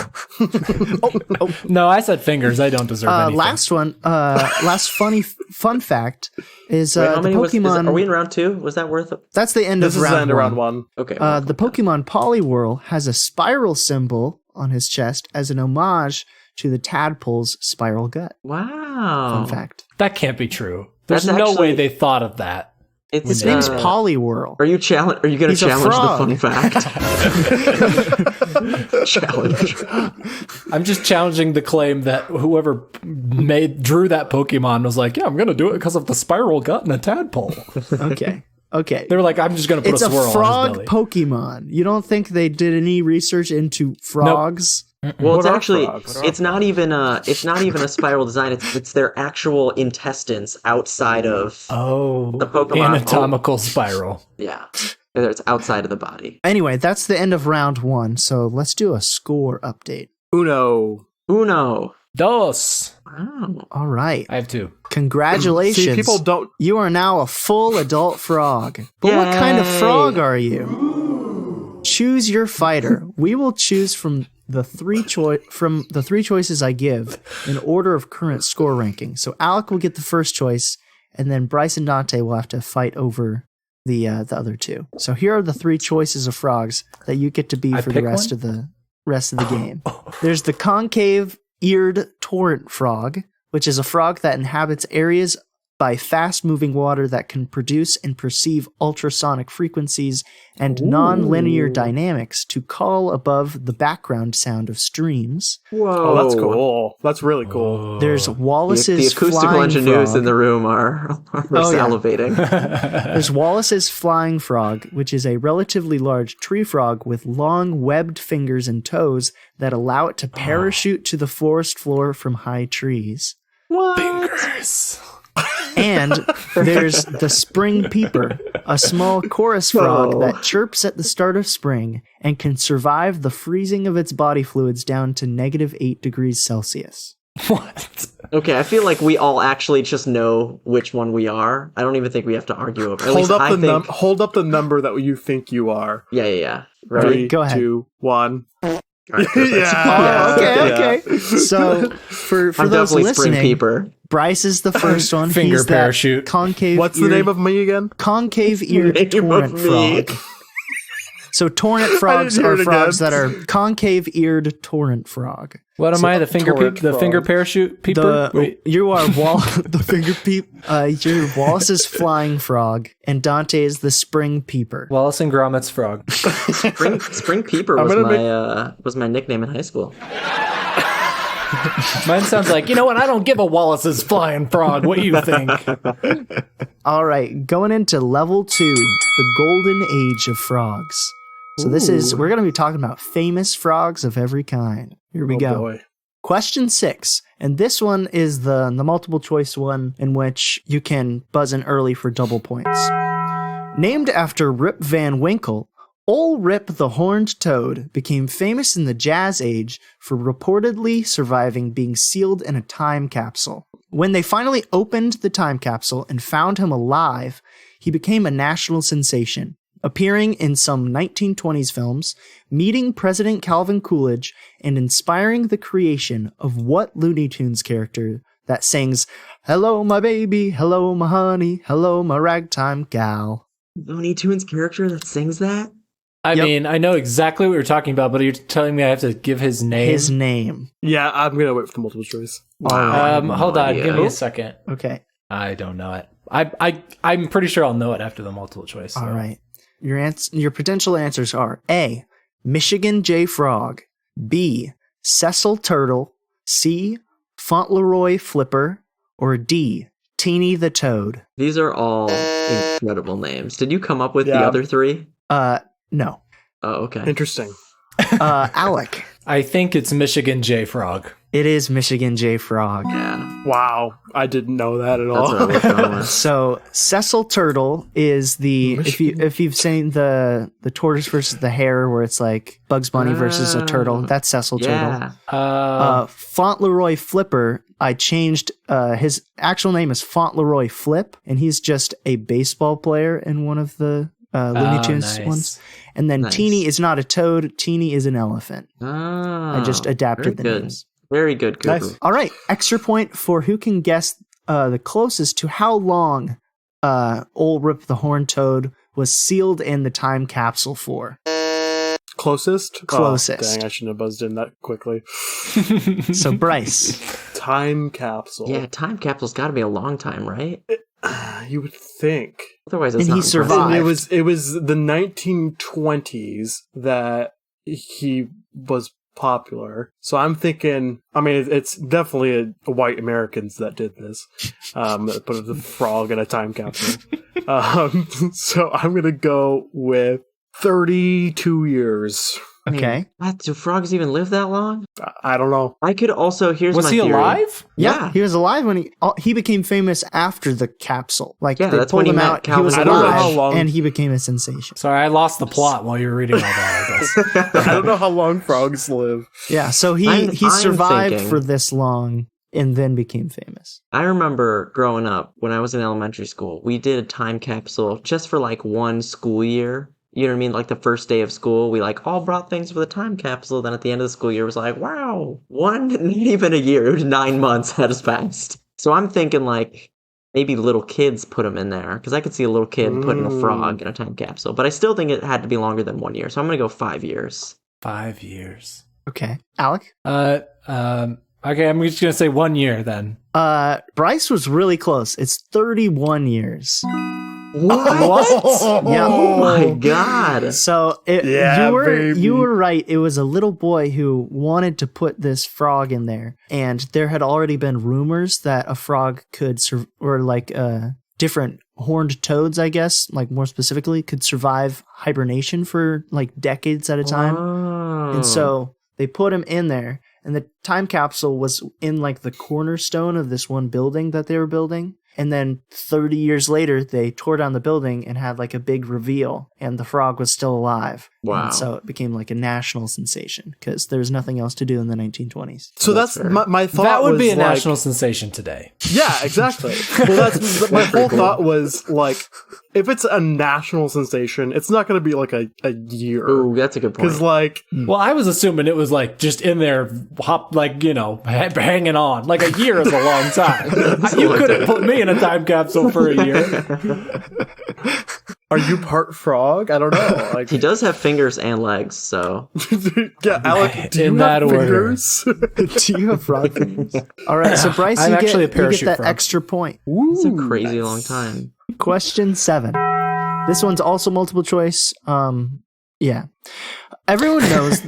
No, I said fingers. I don't deserve anything. Last one. Last fun fact is Wait, how the many Pokemon. are we in round 2? Was that worth it? That's the end this of is the round end of one. round one. Okay. The Pokemon Poliwhirl has a spiral symbol on his chest as an homage to the tadpole's spiral gut. Wow. Fun fact. That can't be true. There's That's no actually- way they thought of that. It's, His name's Poliwhirl. Are you going to He's a challenge the frog. funny fact? Challenge. I'm just challenging the claim that whoever drew that Pokemon was like, yeah, I'm going to do it because of the spiral gut and a tadpole. Okay. Okay. They were like, I'm just going to put It's a a swirl frog on his belly. Pokemon. You don't think they did any research into frogs? Well, it's What are actually frogs? it's not even a spiral design. It's their actual intestines outside of Oh, the Pokemon. anatomical spiral. Yeah, it's outside of the body. Anyway, that's the end of round one. So let's do a score update. Uno. Uno. Dos. Wow. All right. I have two. Congratulations. See, people don't. You are now a full adult frog. But what kind of Yay. frog are you? Choose your fighter. We will choose from the three choices I give in order of current score ranking. So Alec will get the first choice, and then Bryce and Dante will have to fight over the other two. So here are the three choices of frogs that you get to be I for the pick rest one? of the game. There's the concave-eared torrent frog, which is a frog that inhabits areas by fast-moving water that can produce and perceive ultrasonic frequencies and non-linear dynamics to call above the background sound of streams. Whoa. Oh, that's cool. That's really cool. There's Wallace's The acoustical flying engineers frog. in the room are Oh, yeah. salivating. There's Wallace's flying frog, which is a relatively large tree frog with long webbed fingers and toes that allow it to parachute to the forest floor from high trees. What? Fingers. And there's the spring peeper, a small chorus frog Oh. that chirps at the start of spring and can survive the freezing of its body fluids down to -8 degrees Celsius. What? Okay, I feel like we all actually just know which one we are. I don't even think we have to argue over. At Hold least up I the think. hold up the number that you think you are. Yeah. Right. Three, Go ahead. 2, 1. All right, perfect. Yeah. Okay. So for I'm those definitely Spring listening, Peeper. Bryce is the first one. Finger He's that parachute. concave. What's the name of me again? concave eared Name of torrent me. frog? So torrent frogs hear are it again. frogs that are concave eared torrent frog. What am I? The finger torrent the finger frog. parachute peeper? Wait. You are the finger peep. You're Wallace's flying frog, and Dante is the spring peeper. Wallace and Gromit's frog. Spring Peeper I'm was gonna was my nickname in high school. Mine sounds like, you know what? I don't give a Wallace's flying frog. What do you think? All right, going into level 2, the golden age of frogs. So we're going to be talking about famous frogs of every kind. Here we go. Boy. Question 6, and this one is the multiple choice one in which you can buzz in early for double points. Named after Rip Van Winkle, Ol' Rip the Horned Toad became famous in the Jazz Age for reportedly surviving being sealed in a time capsule. When they finally opened the time capsule and found him alive, he became a national sensation, appearing in some 1920s films, meeting President Calvin Coolidge, and inspiring the creation of what Looney Tunes character that sings, "Hello, my baby, hello, my honey, hello, my ragtime gal." Looney Tunes character that sings that? I Yep. mean, I know exactly what you're talking about, but you're telling me I have to give his name? His name. Yeah, I'm going to wait for the multiple choice. Hold on. idea. Give me a second. Okay. I don't know it. I'm pretty sure I'll know it after the multiple choice. All right. Your potential answers are A, Michigan J. Frog, B, Cecil Turtle, C, Fauntleroy Flipper, or D, Teeny the Toad. These are all incredible names. Did you come up with the Yeah. other three? No. Oh, okay. Interesting. Alec. I think it's Michigan J Frog. It is Michigan J Frog. Yeah, Wow, I didn't know that at that's all. what I was going with. So Cecil Turtle is the if you've seen the tortoise versus the hare where it's like Bugs Bunny versus a turtle, that's Cecil Turtle. Yeah. Fauntleroy Flipper, I changed his actual name is Fauntleroy Flip, and he's just a baseball player in one of the Looney Tunes nice. ones. And then Nice. Teeny is not a toad, Teeny is an elephant. I just adapted the very good. names. Very good, Cooper. Nice. All right, extra point for who can guess the closest to how long old Rip the Horned Toad was sealed in the time capsule for. Closest? Closest. Oh, dang, I shouldn't have buzzed in that quickly. So Bryce, Time capsule. Yeah, time capsule's got to be a long time, right? You would think. Otherwise, it's And not he impressive. survived. And it was the 1920s that he was popular. So I'm thinking, I mean, it's definitely white Americans that did this. That put the frog in a time capsule. So I'm going to go with 32 years. okay. What? Do frogs even live that long? I don't know. I could also. Here's Was my he theory. alive? Yeah. He was alive when he became famous after the capsule. Like Yeah, they that's pulled when he him met out, he Calvin was I don't know how alive, long- and he became a sensation. Sorry, I lost the plot while you were reading all that, I guess. I don't know how long frogs live. Yeah, so he I'm survived thinking- for this long and then became famous. I remember growing up when I was in elementary school, we did a time capsule just for like one school year. You know what I mean? Like the first day of school, we like all brought things for the time capsule. Then at the end of the school year, it was like, wow, not even a year, it was 9 months had passed. So I'm thinking like maybe little kids put them in there because I could see a little kid putting a frog in a time capsule. But I still think it had to be longer than 1 year. So I'm going to go 5 years. 5 years. Okay. Alec? Okay, I'm just gonna say 1 year then. Bryce was really close. It's 31 years. What? Yeah. Oh my god. So Yeah, baby. you were right. It was a little boy who wanted to put this frog in there, and there had already been rumors that a frog could different horned toads, I guess, like more specifically, could survive hibernation for like decades at a time. Oh. And so they put him in there, and the time capsule was in like the cornerstone of this one building that they were building. And then 30 years later, they tore down the building and had like a big reveal, and the frog was still alive. Wow. And so it became like a national sensation because there was nothing else to do in the 1920s. So that's fair. my thought. That would was be a like, national sensation today. Yeah, exactly. Well, that's my whole thought was like, if it's a national sensation, it's not going to be like a year. Ooh, that's a good point. Because like, Well, I was assuming it was like just in there, hanging on. Like a year is a long time. You couldn't put me in a time capsule for a year. are you part frog? I don't know. Like, He does have fingers and legs, so yeah, Alec, do In you that have order. fingers? Do you have frog fingers? All right, so Bryce, I'm you actually a get parachute that frog. extra point. it's a crazy long time. Question 7. This one's also multiple choice. Yeah. Everyone knows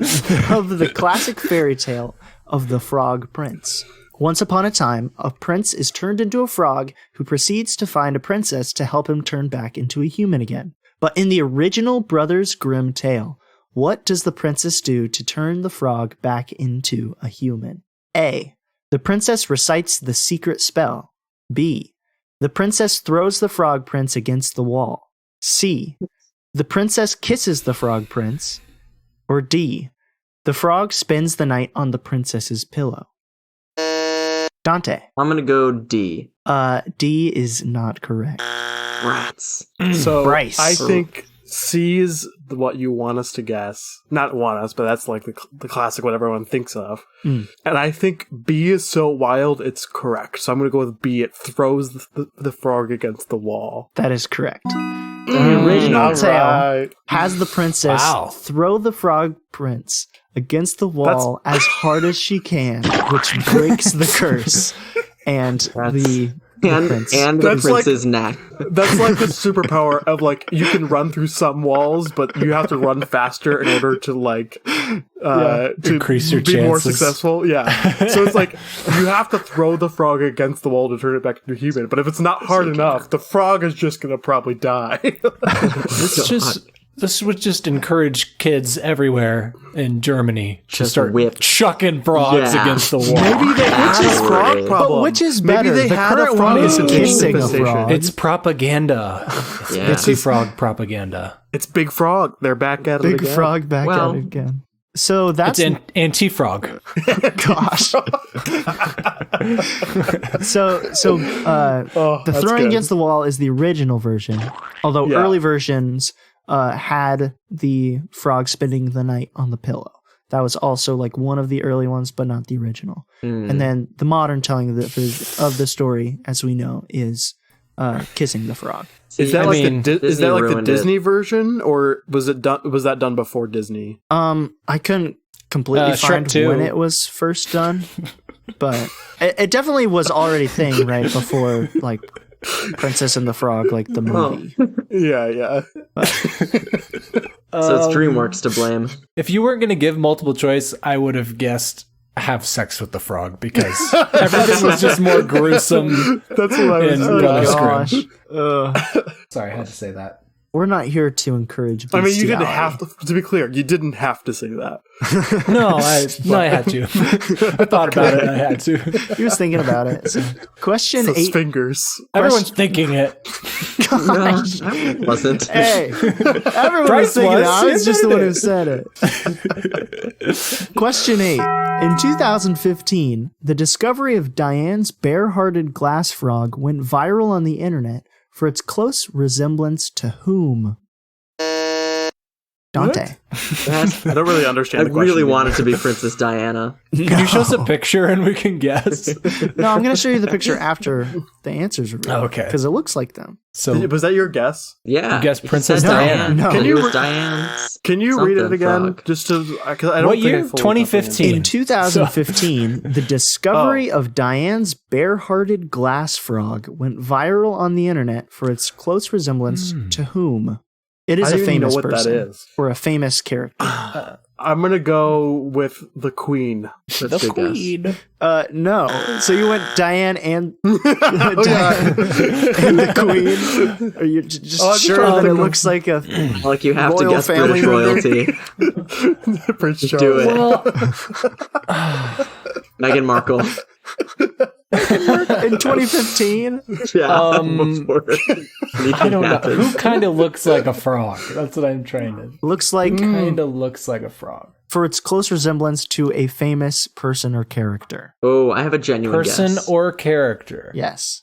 of the classic fairy tale of the Frog Prince. Once upon a time, a prince is turned into a frog who proceeds to find a princess to help him turn back into a human again. But in the original Brothers Grimm tale, what does the princess do to turn the frog back into a human? A. The princess recites the secret spell. B. The princess throws the frog prince against the wall. C. The princess kisses the frog prince. Or D. The frog spends the night on the princess's pillow. Dante. I'm gonna go D. D is not correct. Rats. So Bryce. I think C is what you want us to guess. Not want us, but that's like the classic what everyone thinks of. Mm. And I think B is so wild it's correct. So I'm going to go with B. It throws the frog against the wall. That is correct. The original All tale right. has the princess Wow. throw the frog prince against the wall as hard as she can, which breaks the curse. And the and the That's like- prince's neck. That's like the superpower of like you can run through some walls, but you have to run faster in order to like to Increase your be more chances. successful. Yeah. So it's like you have to throw the frog against the wall to turn it back into human. But if it's not hard enough, the frog is just gonna probably die. This would just encourage kids everywhere in Germany to Just start whip. chucking frogs Yeah. against the wall. Maybe they had a frog But problem. But which is Maybe better? they The had current a frog one is kissing a infestation. frog. It's propaganda. Yeah. It's frog propaganda. It's Big Frog. They're back at it Big again. frog back Well- at it again. So that's It's anti-frog. gosh. The that's throwing good. against the wall is the original version, although Yeah. early versions had the frog spending the night on the pillow. That was also like one of the early ones, but not the original. And then the modern telling of the story, as we know, is kissing the frog. Is that I like mean, is Disney that like the ruined it. Disney version, or was it done? Was that done before Disney? I couldn't completely Shrek find 2. when it was first done, but it definitely was already a thing right before like Princess and the Frog, like the movie. Yeah. So it's DreamWorks to blame. If you weren't going to give multiple choice, I would have guessed have sex with the frog because everything was just more gruesome. That's what I was. And thinking. Gosh, Sorry, I had to say that. we're not here to encourage. I mean, you didn't bestiality. have to. To be clear, you didn't have to say that. No, I had to. I thought about it. And I had to. He was thinking about it. So. Question Those 8. fingers. Everyone's thinking it. No, I wasn't. Hey, everyone Bryce was thinking was. it. I was He just the one who admitted said it. Question 8. In 2015, the discovery of Diane's bare-hearted glass frog went viral on the internet for its close resemblance to whom? Dante. I don't really I understand. the question really either. wanted to be Princess Diana. Can you show us a picture and we can guess? No, I'm going to show you the picture after the answers are revealed. Okay. Because it looks like them. So Was that your guess? Yeah. guess he Princess said Diana. No. Can Can you you was Diane's Can you read it something again? frog. Just to, because I don't What think year? I fully 2015. In 2015, the discovery of Diane's bare-hearted glass frog went viral on the internet for its close resemblance to whom? It is I a don't even know famous what that person is. or a famous character. I'm gonna go with the Queen. That's a good guess. No. So you went Diane and Oh, yeah. and the Queen. Are you just Oh, I'm just sure trying to that it think of- looks like a? Like you have to Royal guess family British member. royalty. Prince Do Charles. it. Meghan Markle. In 2015? Yeah. I before anything don't know. happens. Who kind of looks like a frog? That's what I'm trying to. Looks like Kind of looks like a frog. for its close resemblance to a famous person or character. Oh, I have a genuine Person guess. or character? Yes.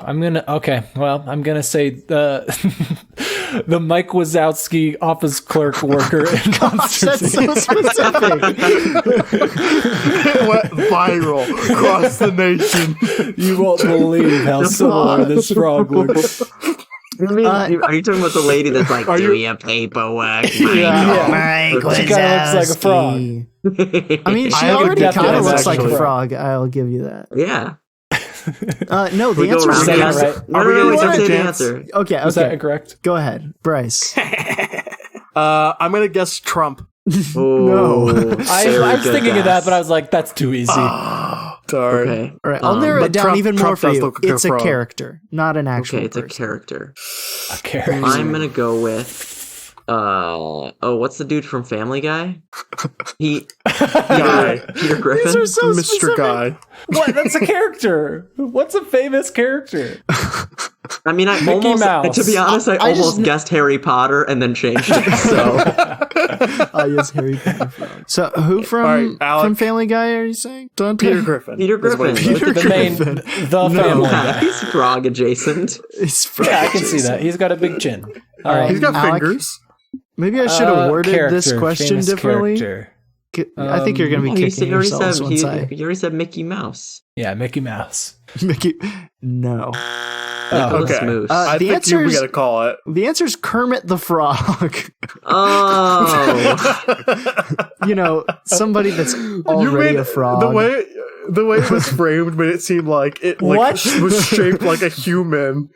I'm gonna say the the Mike Wazowski office clerk worker in That's Constantine. so specific. It went viral across the nation. You won't believe how similar this frog looks. I mean, are you talking about the lady that's like, Are do you- your paperwork, Yeah. Mike She kinda looks like a frog. Wazowski. I mean, she I have a already definite kind of looks like actually. a frog. I'll give you that. Yeah. No, the We go answer around is Is that guess. not right? No, Are we no, gonna we take don't a say the chance? answer. Okay, Is okay. that correct? Go ahead, Bryce. I'm gonna guess Trump. Oh, I was thinking of that, but I was like, that's too easy. Darn. Okay. All right, I'll narrow it but down Trump- even more Trump for does you. look like a It's a frog. character, not an actual Okay, it's a person. character. A character. I'm gonna go with what's the dude from Family Guy? Guy. Peter Griffin. These are so Mr. specific. Guy. What? That's a character. What's a famous character? I mean, I Mickey almost, Mouse. to be honest, I I just almost kn- guessed Harry Potter and then changed it. So Yes, Harry Potter frog. So who from All right, Alec. from Family Guy are you saying? Dante? Peter Griffin. Peter is what Griffin. it is. The main, the family yeah, guy. he's frog adjacent. It's frog. Yeah, I can see that. He's got a big chin. All right. He's got Alec? fingers. Maybe I should have worded this character, question famous differently. character. I think you're going to be You kicking already yourselves said once I you already said Mickey Mouse. Yeah, Mickey Mouse. Mickey. No. Nicholas Okay. Moose. I the think answer we is- gotta call it. The answer is Kermit the Frog. Oh, You know, somebody that's already a frog. The way The way it was framed made it seem like it was shaped like a human.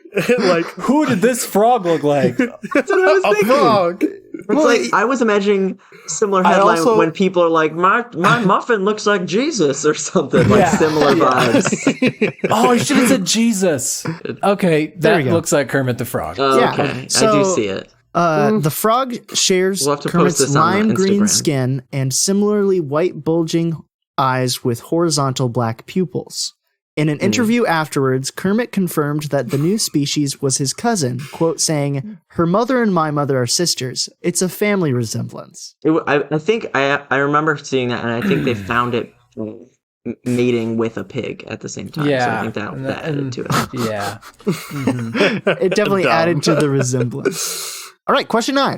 Who did this frog look like? That's what I was thinking. Frog. It's I was imagining similar headline when people are like, my muffin looks like Jesus or something, similar vibes. Oh, I should have said Jesus. Okay, that looks like Kermit the Frog. Okay, So, I do see it. The frog shares We'll have to post Kermit's this on lime green Instagram. skin and similarly white bulging eyes with horizontal black pupils. In an interview afterwards, Kermit confirmed that the new species was his cousin, quote saying, "Her mother and my mother are sisters. It's a family resemblance." I think I remember seeing that, and I think they found it mating with a pig at the same time. So I think that added to it. Yeah. It definitely added to the resemblance. All right, question 9.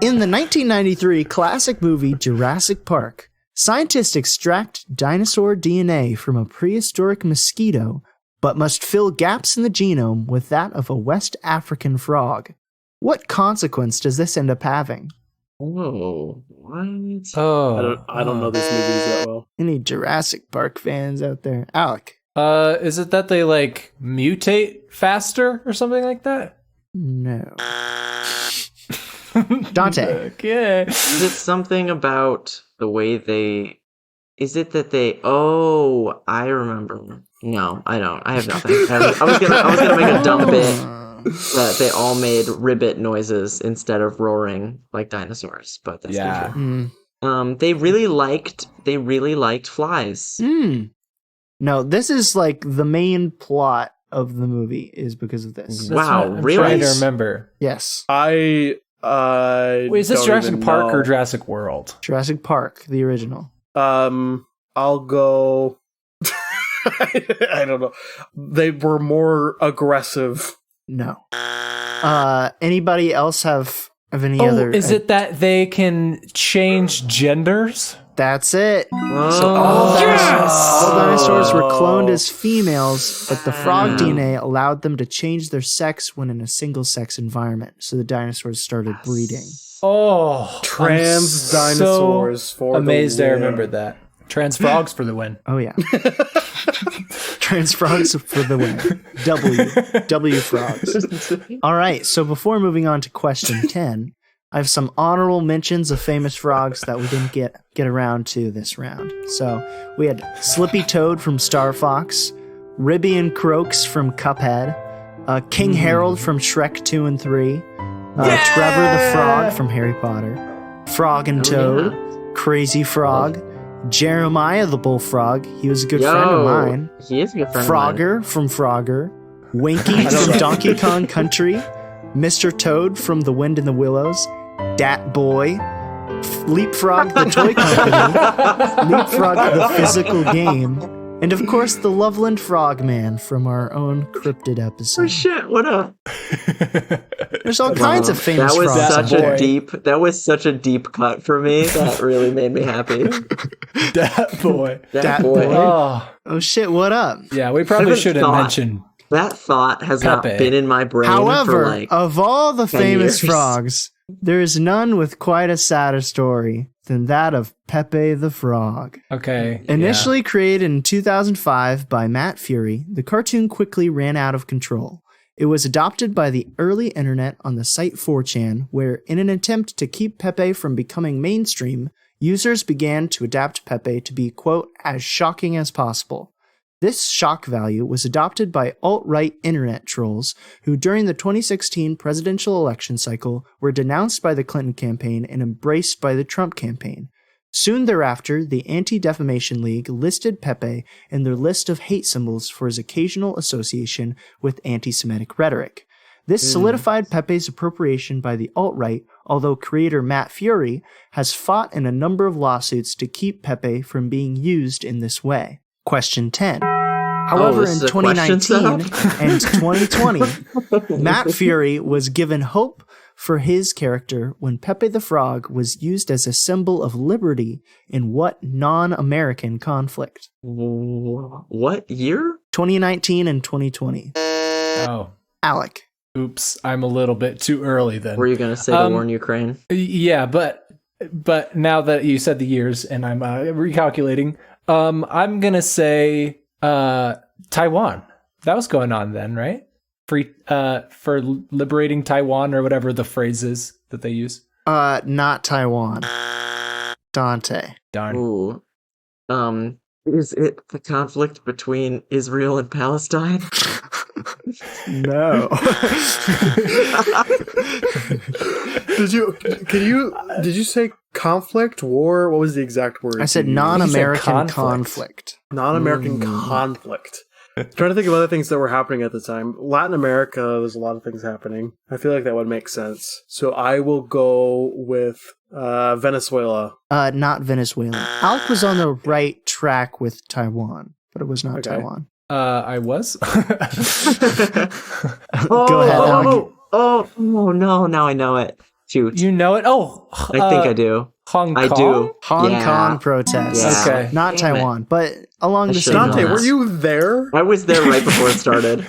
In the 1993 classic movie Jurassic Park, scientists extract dinosaur DNA from a prehistoric mosquito, but must fill gaps in the genome with that of a West African frog. What consequence does this end up having? Oh, what? Oh. I don't know these movies that well. Any Jurassic Park fans out there? Alec? Is it that they mutate faster or something like that? No. Dante? Okay. Is it something about the way they... Is it that they... Oh, I remember. No, I don't. I have nothing. I was gonna make a dumb bit that they all made ribbit noises instead of roaring like dinosaurs, but that's not true. They really liked flies. No, this is the main plot of the movie is because of this. Wow, I'm really? trying to remember. Yes. Wait, is this Jurassic Park or Jurassic World? Jurassic Park, the original. I'll go. I don't know. They were more aggressive. No. Anybody else have any other? Is it that they can change genders? That's it. Oh, So all dinosaurs were cloned as females, but the frog DNA allowed them to change their sex when in a single-sex environment. So the dinosaurs started breeding. Oh, Trans dinosaurs for amazed the win. I remembered that. Trans frogs for the win. Oh yeah. Trans frogs for the win. W frogs. All right. So before moving on to question 10, I have some honorable mentions of famous frogs that we didn't get around to this round. So we had Slippy Toad from Star Fox, Ribby and Croaks from Cuphead, King Harold from Shrek 2 and 3, Trevor the Frog from Harry Potter, Frog and Toad, Crazy Frog, Jeremiah the Bullfrog. He was a good friend of mine. He is a good friend Frogger from Frogger, Winky from Donkey Kong Country, Mr. Toad from The Wind in the Willows, Dat Boy, Leapfrog the Toy Company, Leapfrog the physical game, and of course the Loveland Frogman from our own cryptid episode. Oh shit, what up? There's all kinds of famous that was frogs. That was such a deep cut for me. That really made me happy. Dat boy. Dat boy. Oh shit, what up? Yeah, we probably should have mentioned. That thought has not Pepe. been in my brain However, for of all the 10 famous years. frogs, there is none with quite a sadder story than that of Pepe the Frog. Okay. Initially created in 2005 by Matt Fury, the cartoon quickly ran out of control. It was adopted by the early internet on the site 4chan, where, in an attempt to keep Pepe from becoming mainstream, users began to adapt Pepe to be, quote, as shocking as possible. This shock value was adopted by alt-right internet trolls who, during the 2016 presidential election cycle, were denounced by the Clinton campaign and embraced by the Trump campaign. Soon thereafter, the Anti-Defamation League listed Pepe in their list of hate symbols for his occasional association with anti-Semitic rhetoric. This solidified Pepe's appropriation by the alt-right, although creator Matt Fury has fought in a number of lawsuits to keep Pepe from being used in this way. Question 10. However, in 2019 and 2020, Matt Fury was given hope for his character when Pepe the Frog was used as a symbol of liberty in what non-American conflict? What year? 2019 and 2020. Oh. Alec. Oops, I'm a little bit too early then. Were you going to say the war in Ukraine? Yeah, but now that you said the years and I'm recalculating, I'm gonna say Taiwan. That was going on then, right? Free for liberating Taiwan or whatever the phrase is that they use. Not Taiwan. Dante. Darn. Ooh. Is it the conflict between Israel and Palestine? No. Did you say conflict, war? What was the exact word? I said you used? non-American conflict. conflict. Non-American conflict. Trying to think of other things that were happening at the time. Latin America, there's a lot of things happening. I feel like that would make sense. So I will go with Venezuela. Not Venezuela. Alec was on the right track with Taiwan, but it was not Taiwan. I was. Go ahead, Alec. Oh, no, now I know it. Shoot. You know it? Oh, I think I do. Hong Kong? I do. Hong Yeah. Kong protests. Yeah. Okay. Not Damn Taiwan, but along I the should same know Dante, that. lines. were you there? I was there right before it started.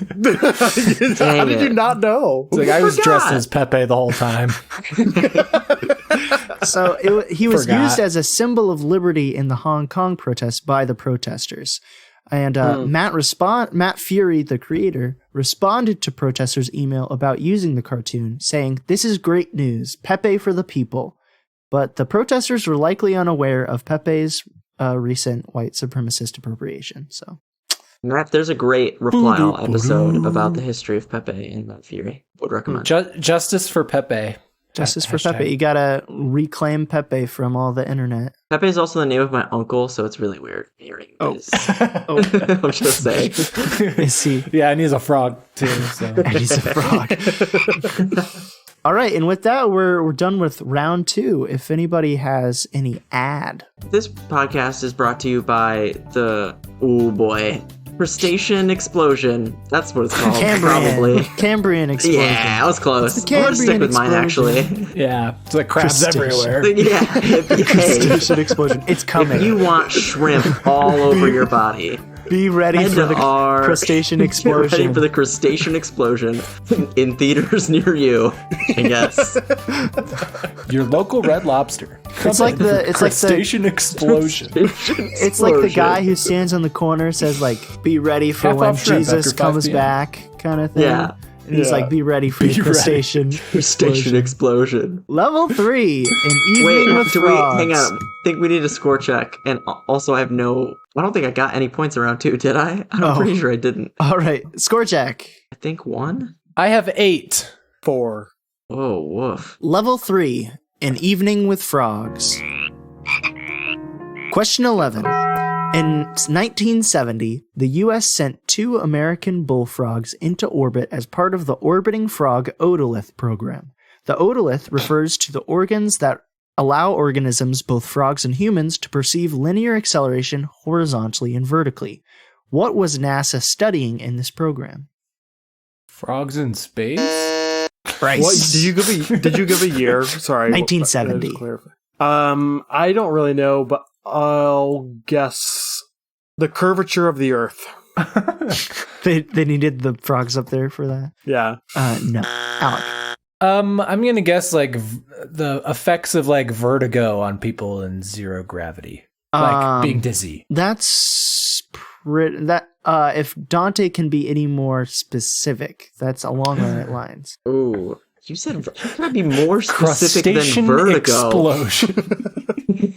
How did you not know? It's like I was dressed forgot. as Pepe the whole time. So he was Forgot. used as a symbol of liberty in the Hong Kong protests by the protesters. And Matt Fury, the creator, responded to protesters' email about using the cartoon, saying, "This is great news, Pepe for the people." But the protesters were likely unaware of Pepe's recent white supremacist appropriation. So Matt, there's a great reply all episode about the history of Pepe and Matt Fury. Would recommend. Justice for Pepe. justice for Hashtag. Pepe. You gotta reclaim Pepe from all the internet. Pepe is also the name of my uncle, so it's really weird hearing this. Oh. I'm just saying. Is he? Yeah, and he's a frog too. So. And he's a frog. All right, and with that, we're done with round 2. If anybody has any ad, This podcast is brought to you by the Crustacean Explosion. That's what it's called, probably. Cambrian explosion. Yeah, I was close. It's the I'm gonna stick Cambrian with mine, actually. Yeah, it's like crabs Crustacean. everywhere. Yeah. Hey, Crustacean explosion. It's coming. if you want shrimp all over your body, Be ready head for to the our crustacean Get explosion. ready for the Crustacean Explosion in theaters near you. I guess. Your local Red Lobster. It's like the Crustacean explosion. it's like the guy who stands on the corner says like, "Be ready for Half when off shrimp Jesus after 5 comes p.m. back," kind of thing. Yeah. And he's like, "Be ready for the ready. crustacean." Crustacean Explosion. Level 3, an evening Wait, with do we frogs. hang on? I think we need a score check. And also, I don't think I got any points around 2, did I? I'm pretty sure I didn't. All right, score check. I think 1? I have 8. 4. Oh, woof. Level 3, an evening with frogs. Question 11. In 1970, the U.S. sent 2 American bullfrogs into orbit as part of the Orbiting Frog Otolith program. The otolith refers to the organs that allow organisms, both frogs and humans, to perceive linear acceleration horizontally and vertically. What was NASA studying in this program? Frogs in space? Bryce. What did you give a year? Sorry. 1970. Just clarify. I don't really know, but I'll guess the curvature of the Earth. They needed the frogs up there for that? Yeah. No. Alec. I'm gonna guess like the effects of like vertigo on people in zero gravity, like being dizzy. That's if Dante can be any more specific, that's along the right lines. Ooh. You said how can I be more specific Crustacean than vertigo? explosion.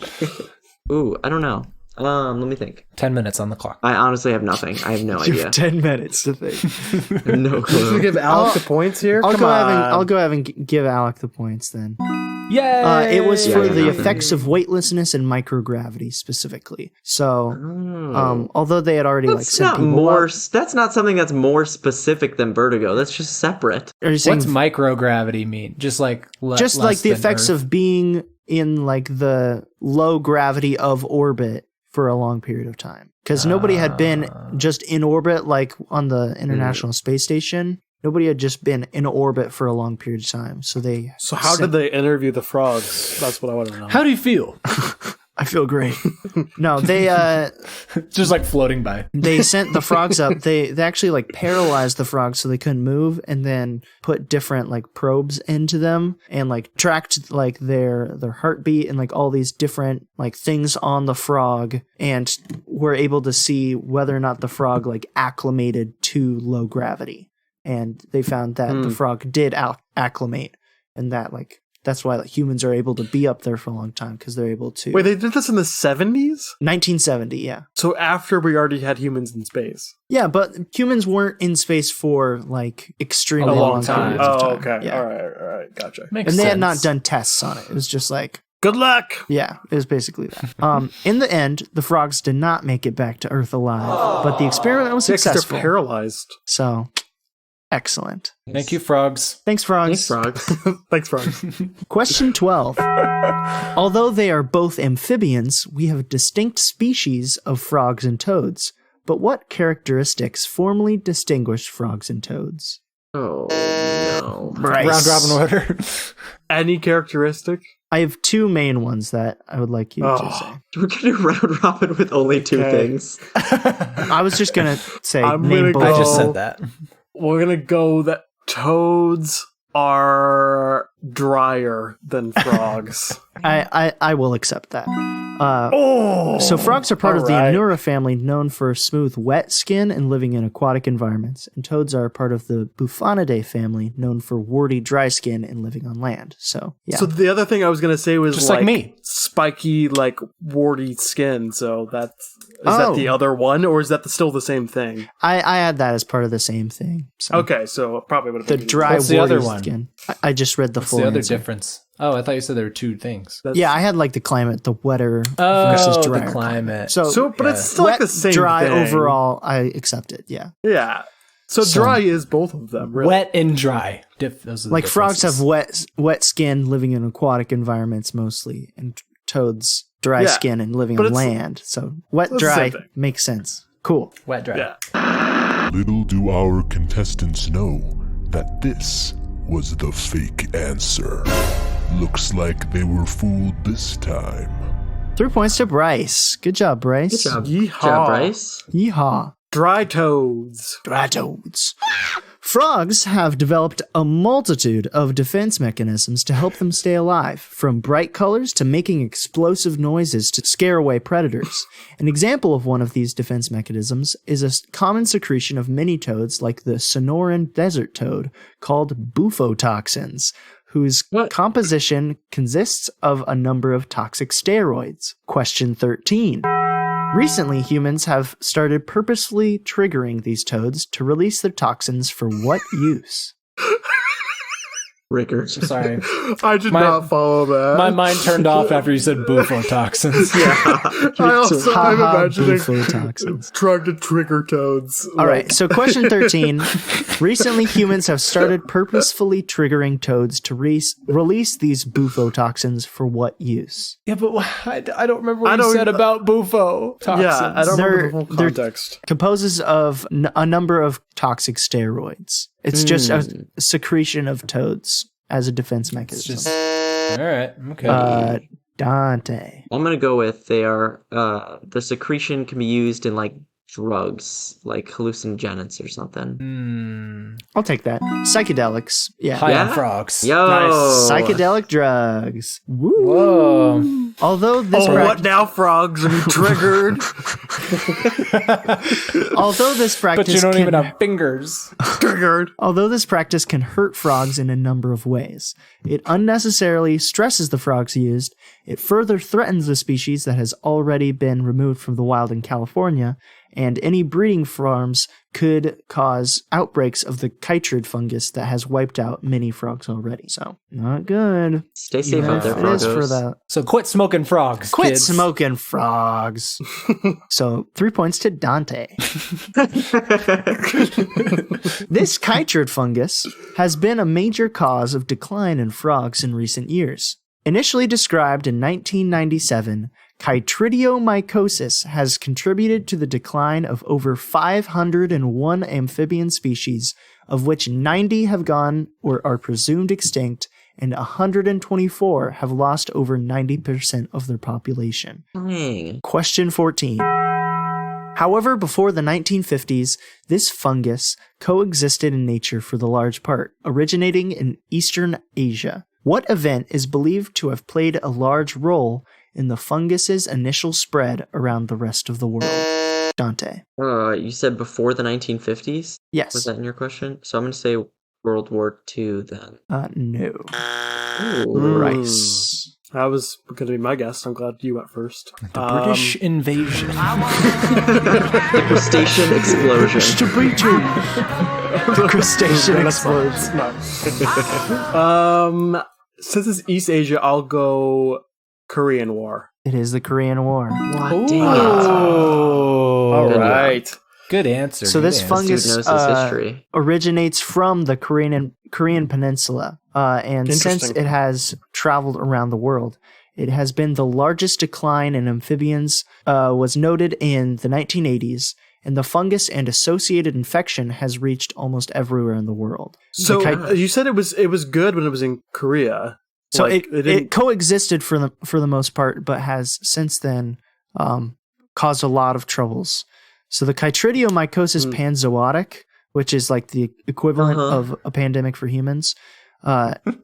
Ooh, I don't know. Let me think. 10 minutes on the clock. I honestly have nothing. I have no You idea. have 10 minutes to think. I have no Should we clue. give Alec the points here? I'll Come go on. ahead and give Alec the points then. Yay! It was Yeah, for yeah, the nothing. effects of weightlessness and microgravity specifically. So, Oh. although they had already like That's sent not people more. up, That's not something that's more specific than vertigo. That's just separate. are you saying What's microgravity mean? Just like just like the effects of being in like the low gravity of orbit for a long period of time? Because nobody had been just in orbit like on the International Space Station. Nobody had just been in orbit for a long period of time. So they So how did they interview the frogs? That's what I want to know. How do you feel? I feel great. No, they Just like floating by. they sent the frogs up. They actually like paralyzed the frogs so they couldn't move, and then put different like probes into them and like tracked like their heartbeat and like all these different like things on the frog, and were able to see whether or not the frog like acclimated to low gravity. And they found that the frog did acclimate, and that like that's why like, humans are able to be up there for a long time, because they're able to. Wait, they did this in the 70s? 1970, yeah. So after we already had humans in space. Yeah, but humans weren't in space for like extremely long time. periods of time. Okay. Yeah. All right. Gotcha. Makes And they sense. had not done tests on it. It was just like, Good luck. yeah, it was basically that. In the end, the frogs did not make it back to Earth alive, but the experiment was Yeah, 'cause successful. they're paralyzed. So, excellent. Thank you, frogs. Thanks, frogs. Thanks, frogs. Thanks, frogs. Question 12. Although they are both amphibians, we have distinct species of frogs and toads. But what characteristics formerly distinguished frogs and toads? Oh, no. Bryce. Round robin order. Any characteristic? I have two main ones that I would like you to Oh. say. We're going to round robin with only two Okay. things. I was just going to say I'm name gonna both. I go- just said that. We're going to go that toads are drier than frogs. I will accept that. Oh! So frogs are part of the Alright. Anura family, known for smooth, wet skin and living in aquatic environments. And toads are part of the Bufonidae family, known for warty, dry skin and living on land. So, yeah. So the other thing I was going to say was Just like me. spiky, like warty skin. So is Oh. that the other one, or is that still the same thing? I had that as part of the same thing. So. Okay, so probably would have The been dry, What's the other warty one? skin. I just read the What's full the other answer. difference? Oh, I thought you said there were two things. Yeah, I had like the climate, the wetter versus Oh, drier the climate. So, but it's still wet, like the same dry thing. overall, I accept it. Yeah. Yeah. So dry is both of them, really. Wet and dry. Those are the Like frogs have differences. wet skin living in aquatic environments mostly, and toads dry Yeah, skin and living but on it's- land. So wet, it's the dry same thing. makes sense. Cool. Wet, dry. Yeah. Little do our contestants know that this was the fake answer. Looks like they were fooled this time. 3 points to Bryce. Good job, Bryce. Good job. Yeehaw. Good job, Bryce. Yeehaw. Dry toads. Dry toads. Frogs have developed a multitude of defense mechanisms to help them stay alive, from bright colors to making explosive noises to scare away predators. An example of one of these defense mechanisms is a common secretion of many toads like the Sonoran desert toad called bufotoxins, whose What? composition consists of a number of toxic steroids. Question 13. Recently, humans have started purposefully triggering these toads to release their toxins for what use? Ricker. Sorry. I did My- not follow that. My mind turned off after you said bufotoxins. I also I'm Haha, imagining bufotoxins. trying to trigger toads. All right, so question 13. Recently, humans have started purposefully triggering toads to release these bufotoxins for what use? Yeah, but I don't remember what I you don't- said about bufo toxins. Yeah, I don't remember the full They're- context. Composes of a number of toxic steroids. It's just a secretion of toads as a defense It's mechanism. just all right. Okay. Dante. I'm gonna go with they are the secretion can be used in like drugs, like hallucinogens or something. I'll take that. Psychedelics. Yeah. High on Yeah? frogs. Yo, Psychedelic drugs. Woo. Whoa. Although this Oh, prac- what now, frogs? Are you triggered? although this practice But you don't can, even have fingers. Triggered. although this practice can hurt frogs in a number of ways, it unnecessarily stresses the frogs used. It further threatens the species that has already been removed from the wild in California, and any breeding farms could cause outbreaks of the chytrid fungus that has wiped out many frogs already. So, not good. stay safe out there, It is for frogos. the So quit smoking frogs. quit kids. smoking frogs. So 3 points to Dante. This chytrid fungus has been a major cause of decline in frogs in recent years. Initially described in 1997, chytridiomycosis has contributed to the decline of over 501 amphibian species, of which 90 have gone or are presumed extinct, and 124 have lost over 90% of their population. Dang. Question 14. However, before the 1950s, this fungus coexisted in nature for the large part, originating in Eastern Asia. What event is believed to have played a large role in the fungus's initial spread around the rest of the world? Dante. You said before the 1950s? Yes. Was that in your question? So I'm going to say World War II then. No. Ooh. Rice. That was going to be my guess. I'm glad you went first. The British invasion. The crustacean explosion. The crustacean explodes. Since it's East Asia, I'll go Korean War. It is the Korean War. What? Dang it. All Good right. Good answer. So this Dude fungus knows his history. originates from the Korean peninsula, and since Interesting. it has traveled around the world, it has been the largest decline in amphibians, was noted in the 1980s, and the fungus and associated infection has reached almost everywhere in the world. So you said it was good when it was in Korea. So Like, it coexisted for the most part, but has since then caused a lot of troubles. So the chytridiomycosis panzootic, which is like the equivalent of a pandemic for humans,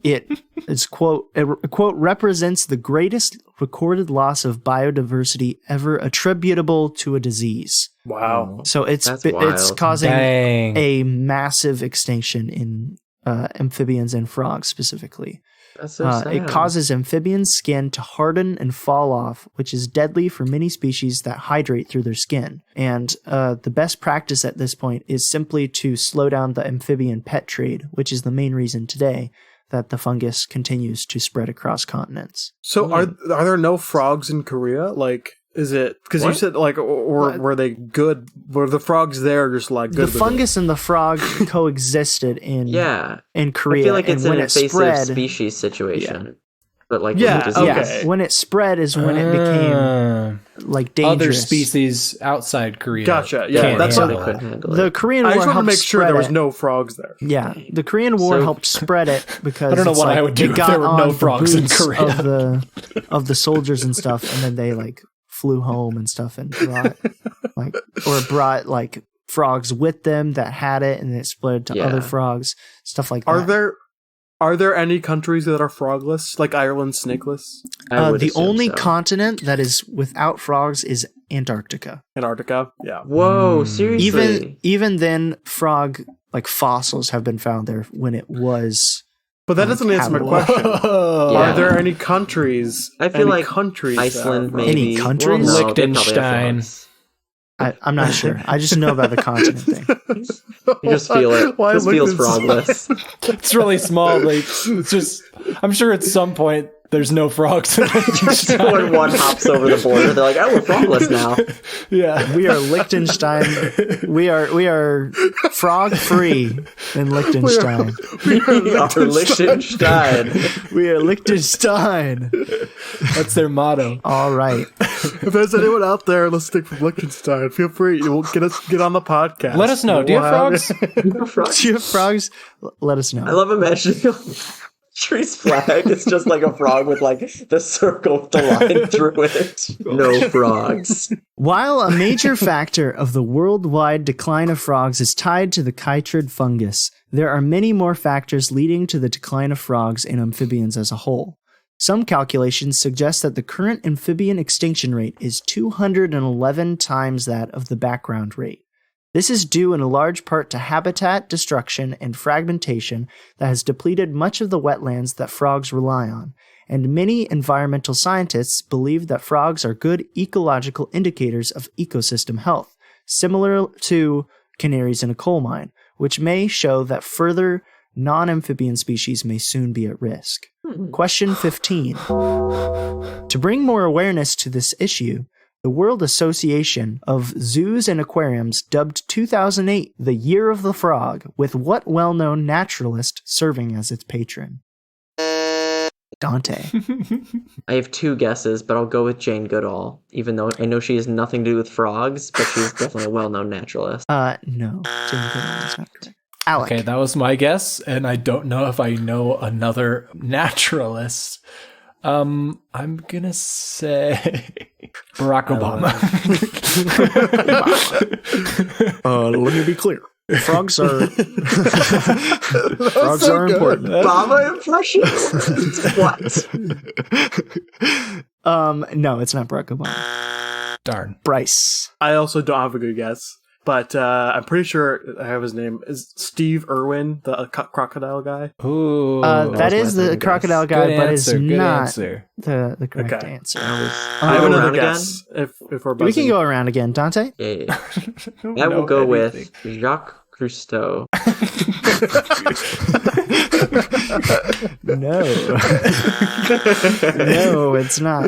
it is quote represents the greatest recorded loss of biodiversity ever attributable to a disease. Wow. So it's That's wild. causing Dang. a massive extinction in amphibians and frogs specifically. That's so sad. It causes amphibian skin to harden and fall off, which is deadly for many species that hydrate through their skin. And the best practice at this point is simply to slow down the amphibian pet trade, which is the main reason today that the fungus continues to spread across continents. So are there no frogs in Korea? Like, is it because you said like, or were they good? Were the frogs there just like good? The fungus and the frog coexisted in Korea. I feel like it's and an when it invasive spread, species situation. But like when it spread is when it became like dangerous. Other species outside Korea. Gotcha. Yeah, can't that's handle what it. The Korean War I just want to helped make sure spread there was it. no frogs there. Yeah, the Korean War So- helped spread it because I don't know it's what like I would do it if got there were on no the frogs in boots Korea. of the soldiers and stuff, and then they like flew home and stuff and brought like frogs with them that had it, and it spread to other frogs, stuff like that. Are there any countries that are frogless, like Ireland, snakeless? The only continent that is without frogs is Antarctica. Antarctica, yeah. Whoa, seriously? Even then, frog like fossils have been found there when it was. But that doesn't answer my habitable. question. Yeah. Are there any countries? I feel like countries Iceland, that are maybe. Any countries? Well, no, they probably have Liechtenstein. frogs. I'm not sure. I just know about the continent thing. You just feel it. Why Just feels Liechtenstein? frogless. It's really small. Like, it's just, I'm sure at some point there's no frogs in Liechtenstein. when one hops over the border, they're like, "Oh, we're frogless now." Yeah. We are Liechtenstein. We are frog free in Liechtenstein. We are Liechtenstein. We are Liechtenstein. That's their motto. All right. If there's anyone out there listening from Liechtenstein, feel free. You will get on the podcast. Let us know. Do you have We'll frogs? Do you have frogs? Let us know. I love imagining Tree's flag is just like a frog with like the circle with the line through it. No frogs. While a major factor of the worldwide decline of frogs is tied to the chytrid fungus, there are many more factors leading to the decline of frogs and amphibians as a whole. Some calculations suggest that the current amphibian extinction rate is 211 times that of the background rate. This is due in a large part to habitat destruction and fragmentation that has depleted much of the wetlands that frogs rely on, and many environmental scientists believe that frogs are good ecological indicators of ecosystem health, similar to canaries in a coal mine, which may show that further non-amphibian species may soon be at risk. Question 15. To bring more awareness to this issue, the World Association of Zoos and Aquariums dubbed 2008 the Year of the Frog, with what well-known naturalist serving as its patron? Dante. I have two guesses, but I'll go with Jane Goodall, even though I know she has nothing to do with frogs, but she's definitely a well-known naturalist. No. Jane Goodall is not correct. Alec. Okay, that was my guess, and I don't know if I know another naturalist. I'm gonna say Barack Obama. Let me be clear. Frogs are frogs are important. Obama impressions? What? No, it's not Barack Obama. Darn. Bryce. I also don't have a good guess, but I'm pretty sure I have his name. Is Steve Irwin, the crocodile guy? Ooh, That is the crocodile guy, Good but it's answer, good not answer. the correct Okay. answer. I have Go another around guess if we're buzzing. We can go around again, Dante. Yeah. don't I will know go anything. with Jacques Cousteau. No. No, it's not.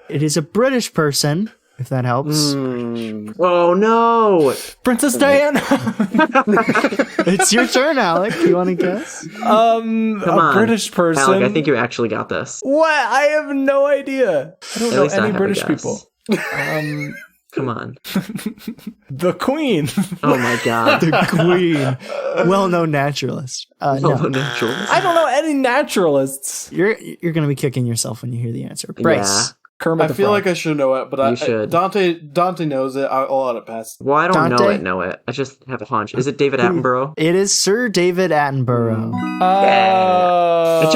It is a British person, if that helps. Oh no! Princess Diana. It's your turn, Alec. You want to guess? Come on, British person. Alec, I think you actually got this. What? I have no idea. I don't At know least I any have a British guess. people. Come on. The Queen. Oh my god. The Queen. Well-known naturalist. Oh, No. naturalist. I don't know any naturalists. You're going to be kicking yourself when you hear the answer. Bryce. Kermit I the feel Frog. like I should know it, but You should. Dante knows it. I'll let it pass. Well, I don't Dante? know it. I just have a hunch. Is it David Attenborough? It is Sir David Attenborough. I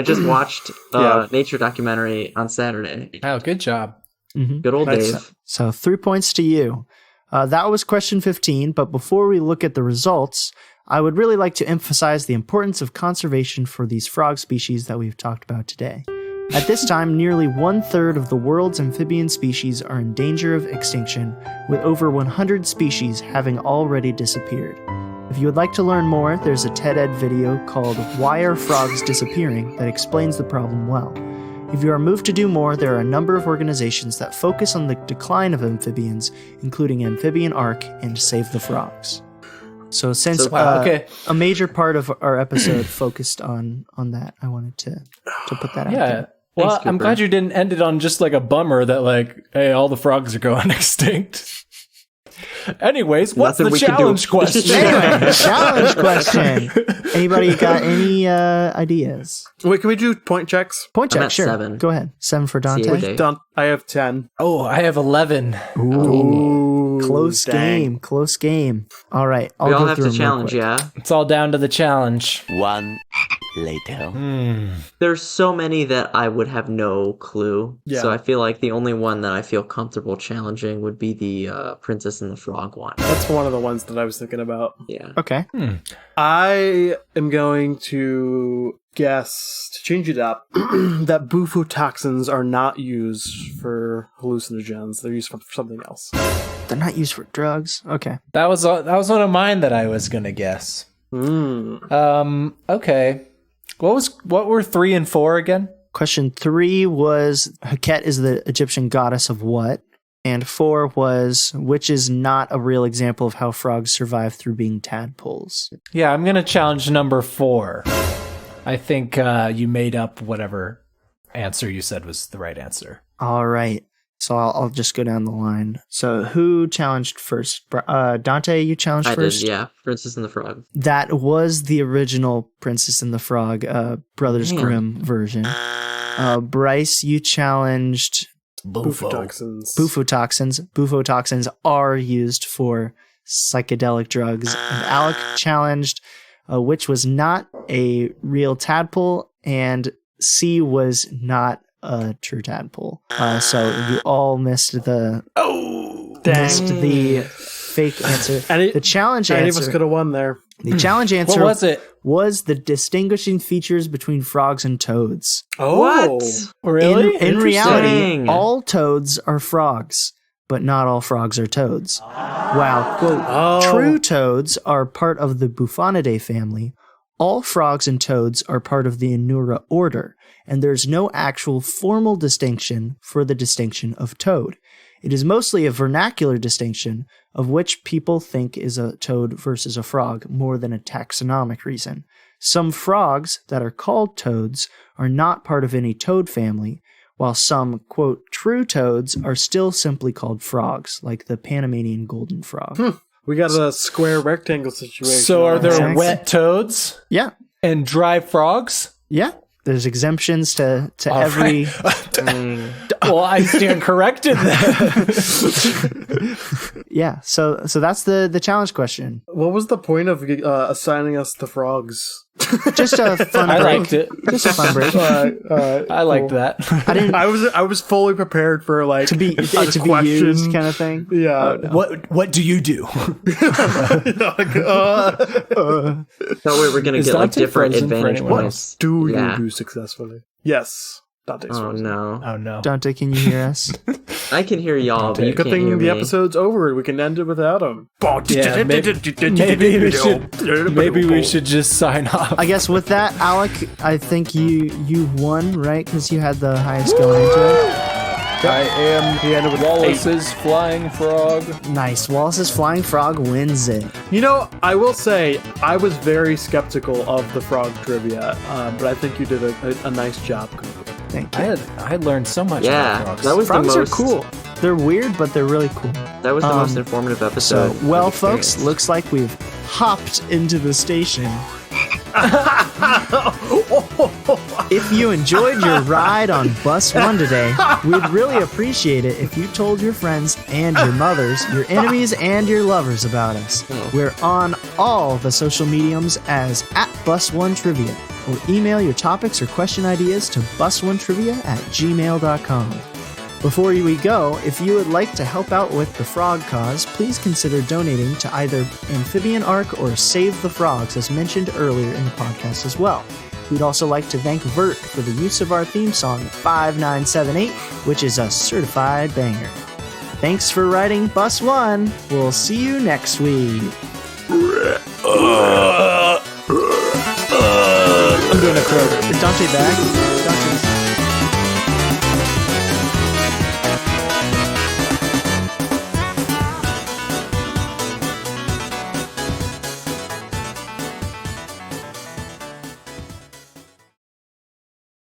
just watched Yeah. nature documentary on Saturday. Oh, good job. Good old Nice. Dave. So 3 points to you. That was question 15, but before we look at the results, I would really like to emphasize the importance of conservation for these frog species that we've talked about today. At this time, nearly 1/3 of the world's amphibian species are in danger of extinction, with over 100 species having already disappeared. If you would like to learn more, there's a TED-Ed video called Why Are Frogs Disappearing that explains the problem well. If you are moved to do more, there are a number of organizations that focus on the decline of amphibians, including Amphibian Arc and Save the Frogs. So since okay. a major part of our episode focused on that, I wanted to put that out Yeah. there. Well, Thanks, I'm Cooper. glad you didn't end it on just like a bummer that like, hey, all the frogs are going extinct. Anyways, what's Nothing the we can do. challenge question? Anyway, challenge question. Anybody got any ideas? Wait, can we do point checks? Point I'm check, at sure. 7. Go ahead. 7 for Dante. CHA. I have 10. Oh, I have 11. Ooh, close dang. game. Close game. All right. I'll We all go have through to them real challenge, quick. yeah? It's all down to the challenge. 1 later. There's so many that I would have no clue. Yeah. So I feel like the only one that I feel comfortable challenging would be the Princess and the Frog one. That's one of the ones that I was thinking about. Yeah. Okay. I am going to guess, to change it up, that bufotoxins are not used for hallucinogens. They're used for something else. They're not used for drugs. Okay. That was one of mine that I was gonna guess. Okay. What were 3 and 4 again? Question 3 was Heket is the Egyptian goddess of what? And 4 was which is not a real example of how frogs survive through being tadpoles. Yeah, I'm gonna challenge number 4. I think you made up whatever answer you said was the right answer. All right. So I'll just go down the line. So who challenged first? Dante, you challenged I first? did, yeah. Princess and the Frog. That was the original Princess and the Frog, Brothers Damn. Grimm version. Bryce, you challenged Bufotoxins. bufotoxins. Bufotoxins are used for psychedelic drugs. And Alec challenged which was not a real tadpole, and C was not a true tadpole. So you all missed the fake answer. The challenge Any of us answer. could have won there. The challenge answer What was it? was the distinguishing features between frogs and toads. Oh. What? Really? In reality, Interesting. all toads are frogs, but not all frogs are toads. While, quote, true toads are part of the Bufonidae family, all frogs and toads are part of the Anura order, and there's no actual formal distinction for the distinction of toad. It is mostly a vernacular distinction of which people think is a toad versus a frog more than a taxonomic reason. Some frogs that are called toads are not part of any toad family, while some, quote, true toads are still simply called frogs, like the Panamanian golden frog. We got a square rectangle situation. So are there Exactly. wet toads Yeah. and dry frogs? Yeah. There's exemptions to All every. Well, I stand corrected then. Yeah. So that's the challenge question. What was the point of assigning us the frogs? Just a fun I break. liked it. Just a fun break. All right, I liked that. I didn't I was fully prepared for like to be a to be question. used kind of thing. Yeah. What do you do? No way, we're gonna Is get like Dante different frozen for advantage anyone points. Do Yeah. you do successfully? Yes. Dante's Oh frozen. no, Oh no. Dante, can you hear us? I can hear y'all, but you Good can't hear thing the me. episode's over. We can end it without him. Yeah, maybe we should just sign off. I guess with that, Alec, I think you won, right? Because you had the highest going into it. I am Wallace's flying frog. Nice. Wallace's flying frog wins it. You know, I will say I was very skeptical of the frog trivia, but I think you did a nice job. Thank you. I learned so much Yeah, about frogs. that was Frogs the are most cool. They're weird, but they're really cool. That was the most informative So, episode. well, I've folks, experienced. looks like we've hopped into the station. If you enjoyed your ride on Bus 1 today, we'd really appreciate it if you told your friends and your mothers, your enemies and your lovers about us. We're on all the social mediums as @Bus1Trivia, or email your topics or question ideas to bus1trivia@gmail.com. Before we go, if you would like to help out with the frog cause, please consider donating to either Amphibian Arc or Save the Frogs, as mentioned earlier in the podcast as well. We'd also like to thank Vert for the use of our theme song 5978, which is a certified banger. Thanks for riding Bus 1. We'll see you next week. I'm doing a croak. Is Dante back? Dante